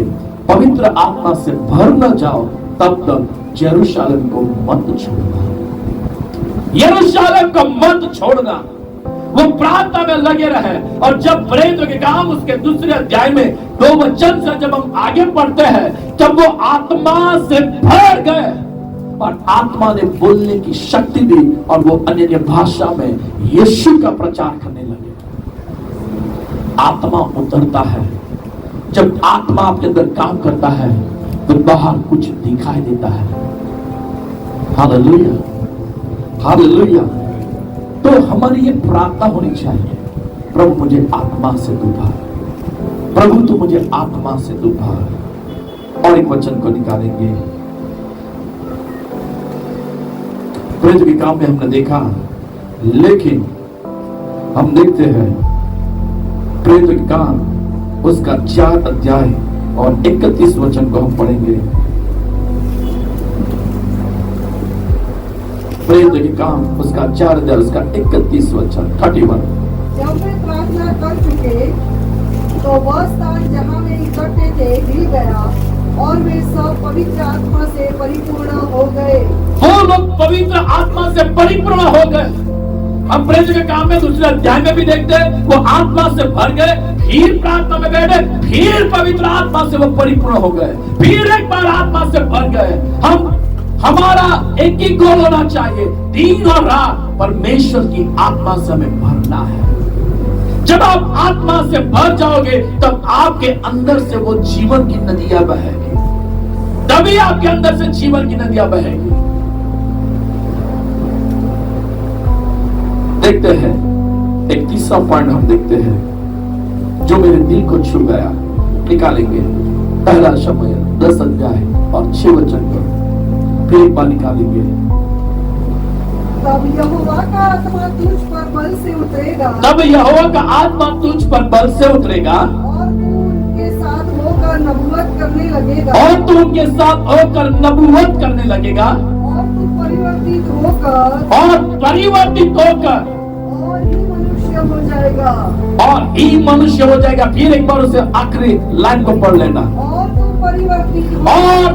पवित्र आत्मा से भर न जाओ, तब तक यरूशलेम को मत छोड़ना। यरूशलेम को मत छोड़ना। वो प्रार्थना में लगे रहे। और जब प्रेरितों के काम उसके 2 अध्याय में 2 वचन से जब हम आगे पढ़ते हैं, तब वो आत्मा से भर गए और आत्मा ने बोलने की शक्ति दी, और वो अन्य भाषा में यीशु का प्रचार करने लगे। आत्मा उतरता है। जब आत्मा आपके अंदर काम करता है तो बाहर कुछ दिखाई देता है। Hallelujah, hallelujah. तो हमारी ये प्रार्थना होनी चाहिए, प्रभु मुझे आत्मा से तू भर, प्रभु तू मुझे आत्मा से तू भर। और एक वचन को निकालेंगे। प्रेरितों के काम में हमने देखा, लेकिन हम देखते हैं प्रेरितों के काम उसका 4 अध्याय और 31 वचन को हम पढ़ेंगे। प्रेरितों के काम उसका 4 अध्याय उसका 31 वचन 31। जब वे प्रार्थना कर चुके तो वह स्थान जहाँ वे इकट्ठे थे हिल गया, और वे सब पवित्र आत्मा से परिपूर्ण हो गए। वो लोग पवित्र आत्मा से परिपूर्ण हो गए। हम प्रेरित के काम में दूसरे अध्याय में भी देखते हैं, वो आत्मा से भर गए, फिर प्रार्थना में बैठे, फिर पवित्र आत्मा से वो परिपूर्ण हो गए, फिर एक बार आत्मा से भर गए। हमारा एक ही गोल होना चाहिए, दिन और रात परमेश्वर की आत्मा से हमें भरना है। जब आप आत्मा से भर जाओगे तब आपके अंदर से वो जीवन की नदियां बहेगी, तभी आपके अंदर से जीवन की नदियां बहेगी। देखते हैं एक तीसरा पॉइंट हम देखते हैं जो मेरे दिल को छू गया, निकालेंगे पहला शमूएल 10 अध्याय और 6 वचन को फिर एक बार निकालेंगे। तब यहोवा का आत्मा तुझ पर बल से उतरेगा, तब यहोवा का आत्मा तुझ पर बल से उतरेगा और तू उनके साथ होकर नबूवत करने लगेगा, और तू उनके साथ होकर नबूवत करने लगेगा, और तू परिवर्तित होकर और ही मनुष्य हो जाएगा, और ही मनुष्य हो जाएगा। फिर एक बार उसे आखिरी लाइन को पढ़ लेना। और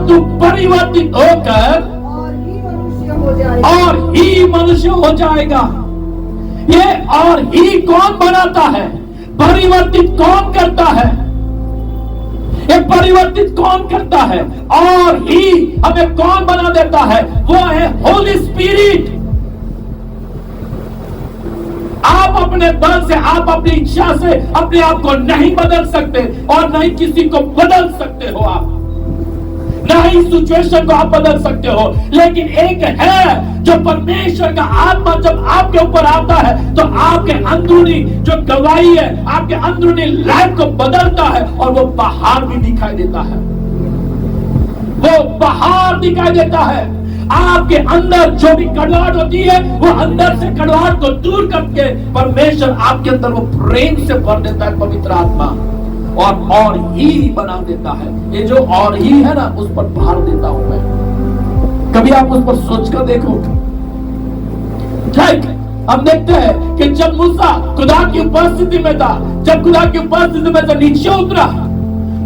तू परिवर्तित होकर और ही मनुष्य हो जाएगा, और ही मनुष्य हो जाएगा। ये और ही कौन बनाता है? परिवर्तित कौन करता है? ये परिवर्तित कौन करता है? और ही हमें कौन बना देता है? वो है होली स्पिरिट। आप अपने बल से, आप अपनी इच्छा से अपने आप को नहीं बदल सकते और नहीं किसी को बदल सकते हो। आप नहीं सिचुएशन को आप बदल सकते हो, लेकिन एक है जो परमेश्वर का आत्मा जब आपके ऊपर आता है तो आपके अंदरूनी जो गवाही है, आपके अंदरूनी लाइफ को बदलता है और वो बाहर भी दिखाई देता है। वो बाहर दिखाई देता है। आपके अंदर जो भी कड़वाहट होती है वो अंदर से कड़वाहट को दूर करके परमेश्वर आपके अंदर वो प्रेम से भर देता है, पवित्र आत्मा, और ही बना देता है। ये जो और ही है ना, उस पर भार देता हूं मैं। कभी आप उस पर सोचकर देखो। ठीक, हम देखते हैं कि जब मूसा खुदा की उपस्थिति में था, जब खुदा की उपस्थिति में से नीचे उतरा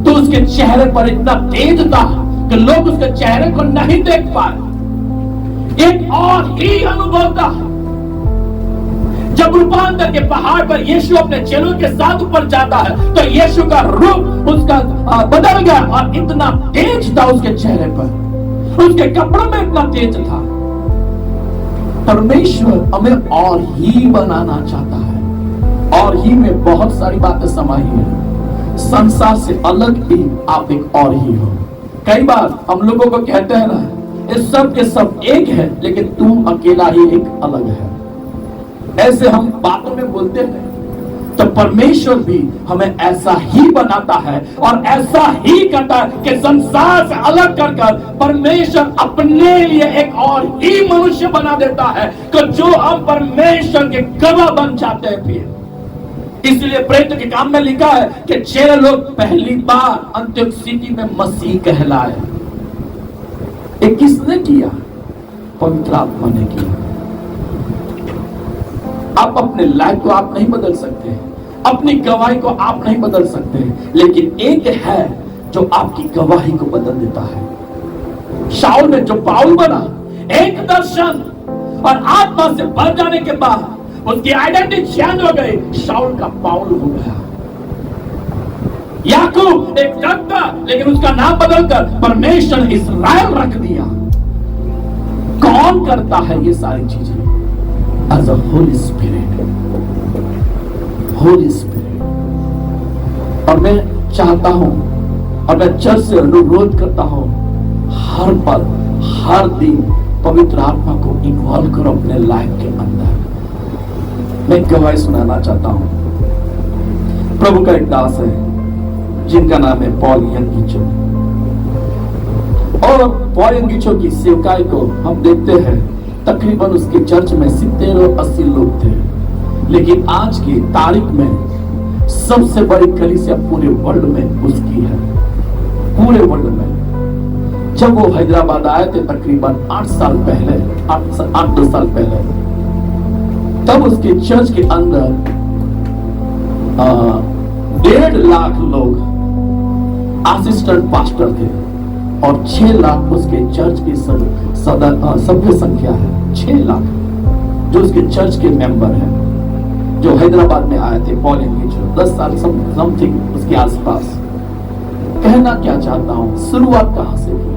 तो उसके चेहरे पर इतना तेज था कि लोग उसके चेहरे को नहीं देख पाए। एक और ही अनुभव था। जब रूपांतर के पहाड़ पर यीशु अपने चेलों के साथ ऊपर जाता है तो यीशु का रूप उसका बदल गया और इतना तेज था उसके चेहरे पर, उसके कपड़ों में इतना तेज था। परमेश्वर हमें और ही बनाना चाहता है। और ही में बहुत सारी बातें समाई हैं। संसार से अलग भी आप एक और ही हो। कई बार हम लोगों को कहते हैं ना, इस सब के सब एक है लेकिन तू अकेला ही एक अलग है। ऐसे हम बातों में बोलते हैं तो परमेश्वर भी हमें ऐसा ही बनाता है और ऐसा ही करता है कि संसार से अलग कर कर परमेश्वर अपने लिए एक और ही मनुष्य बना देता है कि जो हम परमेश्वर के गवाह बन जाते हैं। फिर इसलिए प्रेरित के काम में लिखा है कि 6 लोग पहली बार अंतिम सिटी में मसीह कहलाए। ये किसने किया? पवित्र आत्मा ने किया। आप अपने लाइफ को आप नहीं बदल सकते, अपनी गवाही को आप नहीं बदल सकते, लेकिन एक है जो आपकी गवाही को बदल देता है। शाऊल में जो पाउल बना, एक दर्शन और आत्मा से भर जाने के बाद उसकी आइडेंटिटी चेंज हो गई, शाऊल का पाउल हो गया। याकूब एक जग था लेकिन उसका नाम बदलकर परमेश्वर इस्राएल रख दिया। कौन करता है ये सारी चीजें? As a holy spirit, holy spirit. और मैं चाहता हूं और मैं चर्च से अनुरोध करता हूं, हर पल हर दिन पवित्र आत्मा को इन्वॉल्व करो अपने लाइफ के अंदर। मैं गवाही सुनाना चाहता हूं। प्रभु का एक दास है जिनका नाम है पॉल यंगीचो, और पॉल यंगीचो की सेवकाई को हम देखते हैं तकरीबन उसके चर्च में 70 और 80 लोग थे, लेकिन आज की तारीख में सबसे बड़ी कलीसिया पूरे वर्ल्ड में उसकी है, पूरे वर्ल्ड में। जब वो हैदराबाद आए थे तकरीबन 8 साल पहले, 8-10 साल पहले, तब उसके चर्च के अंदर 1.5 लाख लोग असिस्टेंट पास्टर थे और 6 लाख उसके चर्च की सभ्य संख्या है। 6 लाख जो उसके चर्च के मेंबर हैं, जो हैदराबाद में आए थे, पॉल एंगेज, 10 साल समथिंग उसके आसपास। कहना क्या चाहता हूं, शुरुआत कहां से की?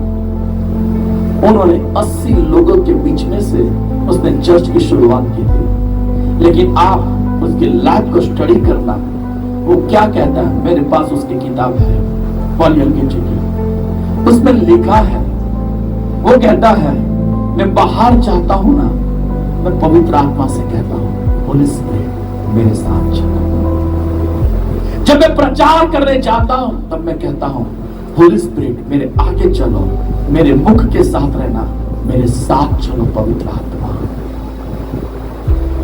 उन्होंने 80 लोगों के बीच में से उसने चर्च की शुरुआत की थी। लेकिन आप उसकी लाइफ को स्टडी करना, वो क्या कहता है, मेरे पास उसकी किताब है पॉल एंगेज की, उसमें लिखा है, वो कहता है मैं बाहर जाता हूं ना, मैं पवित्र आत्मा से कहता हूं होली स्पिरिट मेरे साथ चलो। जब मैं प्रचार करने जाता हूं तब मैं कहता हूं होली स्पिरिट मेरे आगे चलो, मेरे मुख के साथ रहना, मेरे साथ चलो पवित्र आत्मा।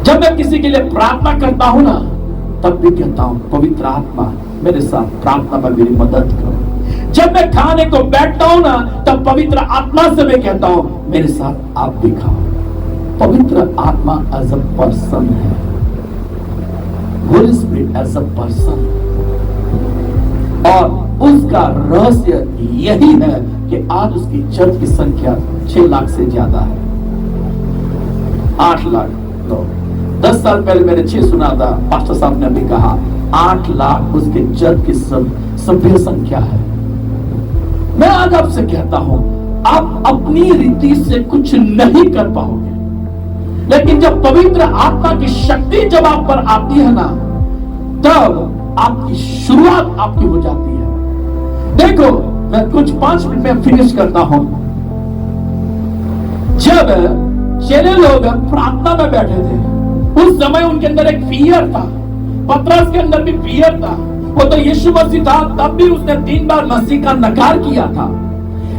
जब मैं किसी के लिए प्रार्थना करता हूं ना, तब भी कहता हूं पवित्र आत्मा मेरे साथ प्रार्थना में मेरी मदद करो। जब मैं खाने को बैठता हूं ना, तब पवित्र आत्मा से मैं कहता हूं मेरे साथ आप भी खाओ। पवित्र आत्मा एज अ पर्सन है, holy spirit as a person. और उसका रहस्य यही है कि आज उसकी चर्च की संख्या 6 लाख से ज्यादा है, 8 लाख। तो 10 साल पहले मैंने 6 सुना था, पास्टर साहब ने भी कहा 8 लाख उसके चर्च की सभ्य संख्या है। मैं आज आपसे कहता हूं, आप अपनी रीति से कुछ नहीं कर पाओगे, लेकिन जब पवित्र आत्मा की शक्ति जब आप पर आती है ना, तब आपकी शुरुआत आपकी हो जाती है। देखो, मैं कुछ 5 मिनट में फिनिश करता हूं। जब चेले लोग प्रार्थना में बैठे थे, उस समय उनके अंदर एक फियर था, पतरस के अंदर भी फियर था। वो तो यीशु मसीह था, तब भी उसने 3 बार मसीह का नकार किया था।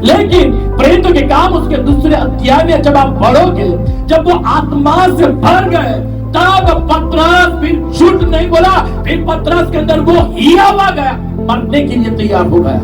लेकिन प्रेरितों के काम उसके दूसरे अध्याय में जब आप पढ़ोगे, जब वो आत्मा से भर गए, तब पतरस फिर झूठ नहीं बोला, फिर पतरस के अंदर वो हिया हुआ गया, मरने के लिए तैयार हो गया।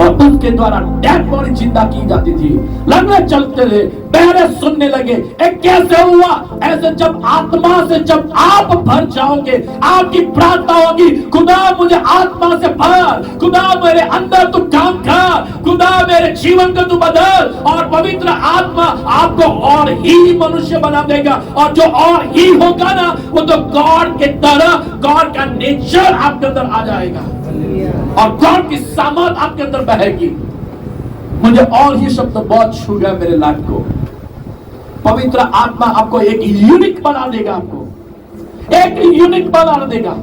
और उसके द्वारा डेड बॉडी जिंदा की जाती थी। लंगड़े चलते थे, बहरे सुनने लगे। एक कैसे हुआ? ऐसे जब आत्मा से जब आप भर जाओगे, आपकी प्रार्थना होगी, खुदा मुझे आत्मा से भर, खुदा मेरे अंदर तू काम कर, खुदा मेरे जीवन को तू बदल। और पवित्र आत्मा आपको और ही मनुष्य बना देगा। और जो और ही होगा ना, वो तो गॉड के तरह, गॉड का नेचर आपके अंदर आ जाएगा और गॉड की सामर्थ आपके अंदर बहेगी। मुझे और ये शब्द बहुत छू गया मेरे लाइफ को। पवित्र आत्मा आपको एक यूनिक बना देगा, आपको एक यूनिक बना देगा।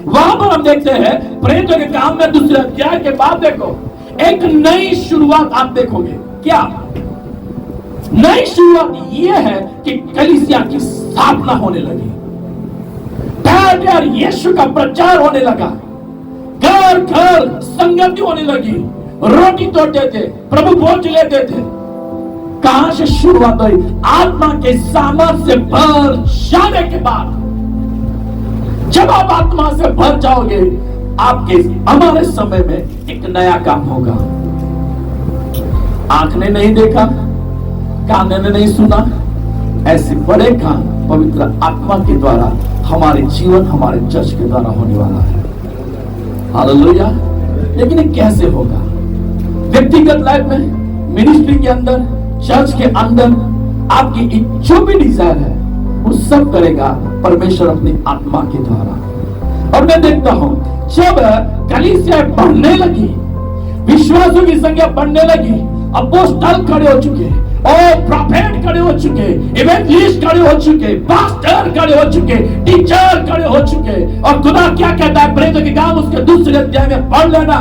वहां पर हम देखते हैं प्रेरितों के काम में दूसरे अध्याय के बाद देखो, एक नई शुरुआत आप देखोगे। क्या नई शुरुआत? ये है कि कलीसिया की स्थापना होने लगी, ठहर यीशु का प्रचार होने लगा, घर घर संगति होने लगी, रोटी तोड़ते थे, प्रभु भोज लेते थे। कहां से शुरुआत हुई? आत्मा के सामर्थ्य से भर जाने के बाद। जब आप आत्मा से भर जाओगे, आपके हमारे समय में एक नया काम होगा। आंख ने नहीं देखा, कान ने नहीं सुना, ऐसे बड़े काम पवित्र आत्मा के द्वारा हमारे जीवन, हमारे चर्च के द्वारा होने वाला है। हालेलुया। लेकिन ये कैसे होगा? व्यक्तिगत लाइफ में, मिनिस्ट्री के अंदर, चर्च के अंदर, आपकी जो भी डिजायर है वो सब करेगा परमेश्वर अपनी आत्मा के द्वारा। और मैं देखता हूं जब कलीसिया बढ़ने लगी, विश्वासों की संख्या बढ़ने लगी, अपोस्तल खड़े हो चुके, और प्रोफेट खड़े हो चुके, इवेंजलिस्ट खड़े हो चुके, पास्टर खड़े हो चुके, टीचर खड़े हो चुके। और खुदा क्या कहता है? प्रेरितों के काम उसके दूसरे अध्याय में पढ़ लेना।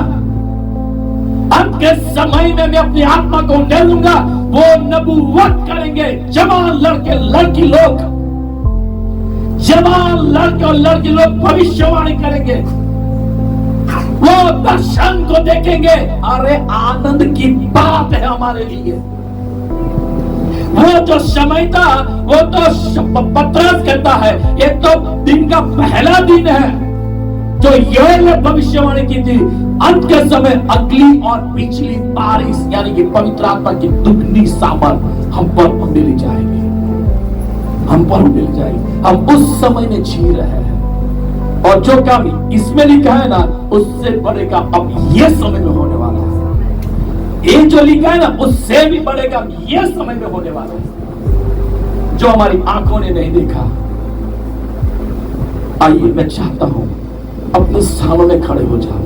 अंत के समय में मैं अपनी आत्मा को डालूंगा, वो नबूवत करेंगे। जवान लड़के लड़की लोग, जवान लड़के और लड़की लोग भविष्यवाणी करेंगे, वो दर्शन को देखेंगे। अरे आनंद की बात है हमारे लिए। वो जो समय था, वो तो पतरस कहता है ये तो दिन का पहला दिन है जो योएल ने भविष्यवाणी की थी। अंत के समय अगली और पिछली बारिश, यानी कि पवित्र आत्मा की दुगनी सामर्थ हम पर मिल जाएगी, हम पर मिल जाएगी। हम उस समय में जी रहे हैं, और जो काम इसमें लिखा है ना, उससे बड़े काम अब ये समय में होने वाला है। ये जो लिखा है ना, उससे भी बड़े काम ये समय में होने वाला है। जो हमारी आंखों ने नहीं देखा। आइए, मैं चाहता हूं अपने सामने खड़े हो जाओ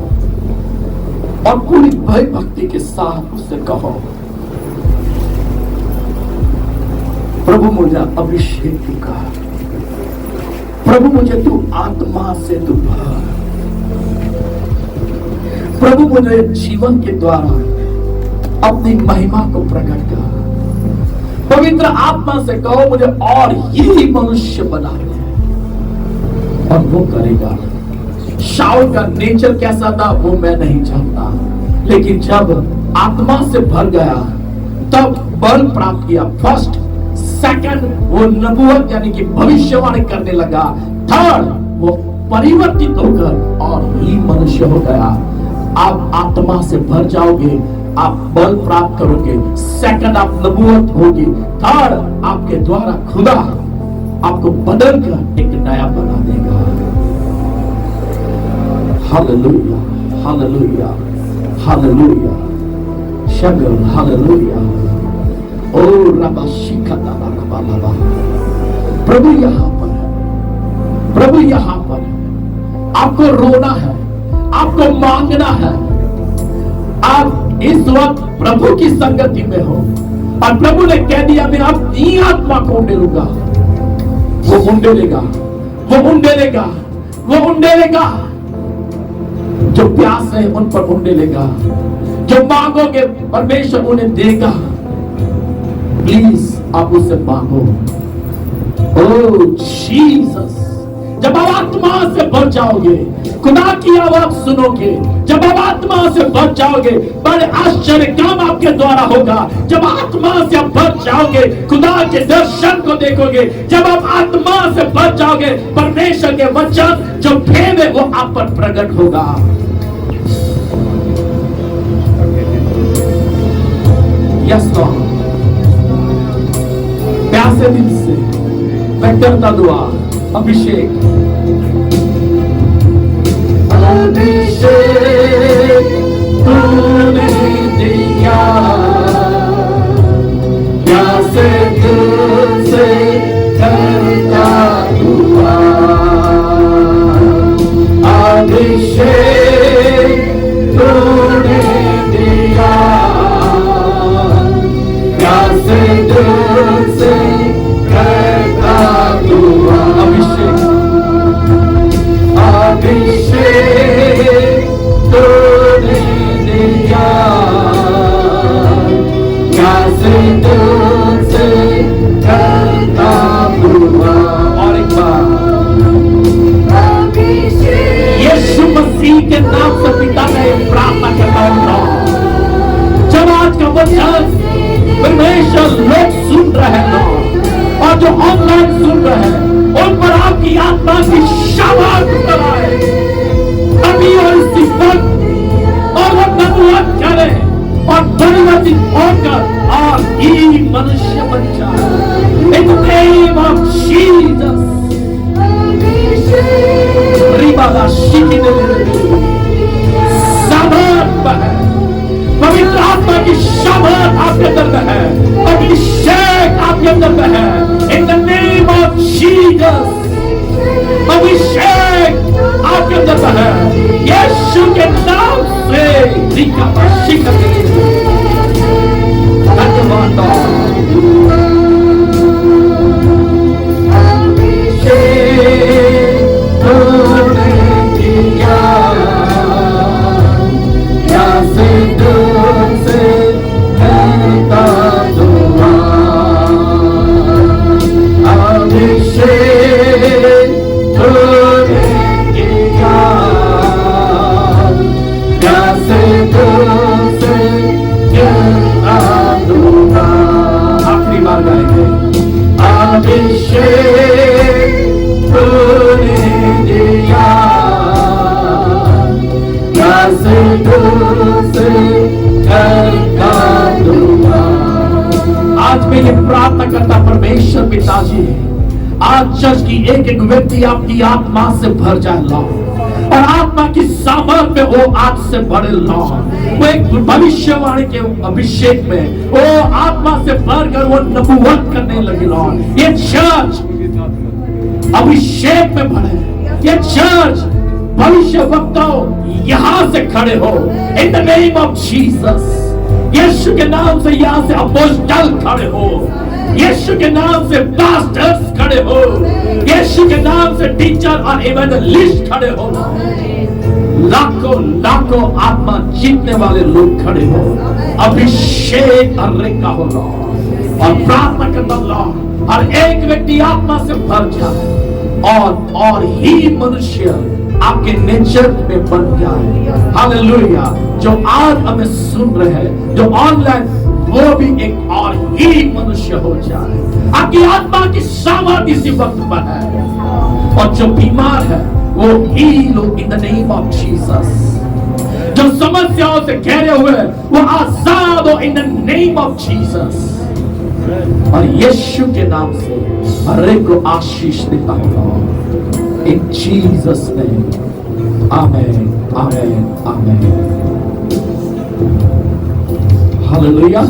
और पूरी भय भक्ति के साथ उससे कहो, प्रभु मुझे अभिषेक तू कर, प्रभु मुझे तू आत्मा से तू भर, प्रभु मुझे जीवन के द्वारा अपनी महिमा को प्रकट कर। पवित्र आत्मा से कहो, मुझे और यही मनुष्य बना दे, और वो करेगा। शाऊल का नेचर कैसा था वो मैं नहीं जानता, लेकिन जब आत्मा से भर गया तब बल प्राप्त किया। फर्स्ट, सेकंड, वो नबूवत यानी कि भविष्यवाणी करने लगा। थर्ड, वो परिवर्तित होकर और ही मनुष्य हो गया। आप आत्मा से भर जाओगे, आप बल प्राप्त करोगे। सेकंड, आप नबूवत होगी। थर्ड, आपके द्वारा खुदा आपको बदल कर एक नया बना देगा। हालेलुया, हालेलुया, हालेलुया, शगल हालेलुया। ओ रबा शिखता रबा लबा। प्रभु यहां पर है, प्रभु यहां पर है। आपको रोना है, आपको मांगना है। आप इस वक्त प्रभु की संगति में हो और प्रभु ने कह दिया, मैं अपनी आत्मा को उंडेलूंगा। वो उंडेलेगा, वो उंडेलेगा, वो उंडेलेगा। जो प्यास है उन पर उंडेलेगा। जो मांगोगे परमेश्वर उन्हें देगा। प्लीज आप उससे मांगो। ओ जीसस, जब आप आत्मा से भर जाओगे, खुदा की आवाज सुनोगे। जब आप आत्मा से भर जाओगे, बड़े आश्चर्य काम आपके द्वारा होगा। जब आत्मा से आप भर जाओगे, खुदा के दर्शन को देखोगे। जब आप आत्मा से भर जाओगे, परमेश्वर के वचन जो भेद है वो आप पर प्रकट होगा। यस लॉर्ड, प्यासे दिल से मैं करता दुआ। अभिषेक, अभिषेक तूने दिया, प्यासे दिल से करता दुआ। अभिषेक तूने दिया, प्यासे दिल से करता दुआ। अभिषेक, अभिषेक तूने दिया, प्यासे दिल से करता दुआ। और एक बार, यीशु मसीह के नाम से पिता ने प्रार्थना करता हूं। जब आज का वचन परमेश्वर लोग सुन रहे हैं और जो ऑनलाइन सुन रहे हैं, उन पर आपकी आत्मा की शाबाश उतर आए अभी और इसी वक्त, और वो नबूवत करे और परिवर्तित होकर और ही मनुष्य बन जाए। In the name of Jesus, रिबादा शिकिने सामर्थ है, पवित्र आत्मा की शाबाश आपके अंदर में है, अभिषेक आपके अंदर में है। In the name of Jesus, अभिषेक आपके अंदर में है। यीशु के नाम से धन्यवाद। आखिरी बार गाएंगे। अभिषेक तूने दिया, प्यासे दिल से करता दुआ। आज मैं ये प्रार्थना करता परमेश्वर पिताजी, आज चर्च की एक एक व्यक्ति आपकी आत्मा से भर जाए और आत्मा आत्मा की सामर्थ में वो आज से बढ़े लॉर्ड। वो एक भविष्यवाणी के अभिषेक में वो आत्मा से बढ़कर वो नबूवत करने लगे लॉर्ड। ये चर्च अभिषेक में बढ़े, ये चर्च भविष्य वक्ताओं यहां से खड़े हो in the name of Jesus. यीशु के नाम से यहां से अपोस्टल खड़े हो, यीशु के नाम से पास्टर्स खड़े हो, यीशु के नाम से टीचर और इवेंजलिस्ट खड़े हो, लाखों लाखों आत्मा जीतने वाले लोग खड़े हो। अभिषेक अर्रे का हो लॉर्ड और प्रार्थना करता लॉर्ड हर एक व्यक्ति आत्मा से भर जाए और ही मनुष्य आपके नेचर में बन जाए। हालेलुया। जो आज हमें सुन रहे हैं, जो ऑनलाइन, वो भी एक और ही मनुष्य हो जाए। आपकी आत्मा की सामर्थ्य इसी वक्त पर है और जो बीमार है वो heal in the name of Jesus. जो समस्याओं से घेरे हुए वो आजाद हो in the name of Jesus. और यीशु के नाम से हर एक को आशीष देता हूं इन जीसस नेम। आमेन, आमेन, आमेन। हालेलुया।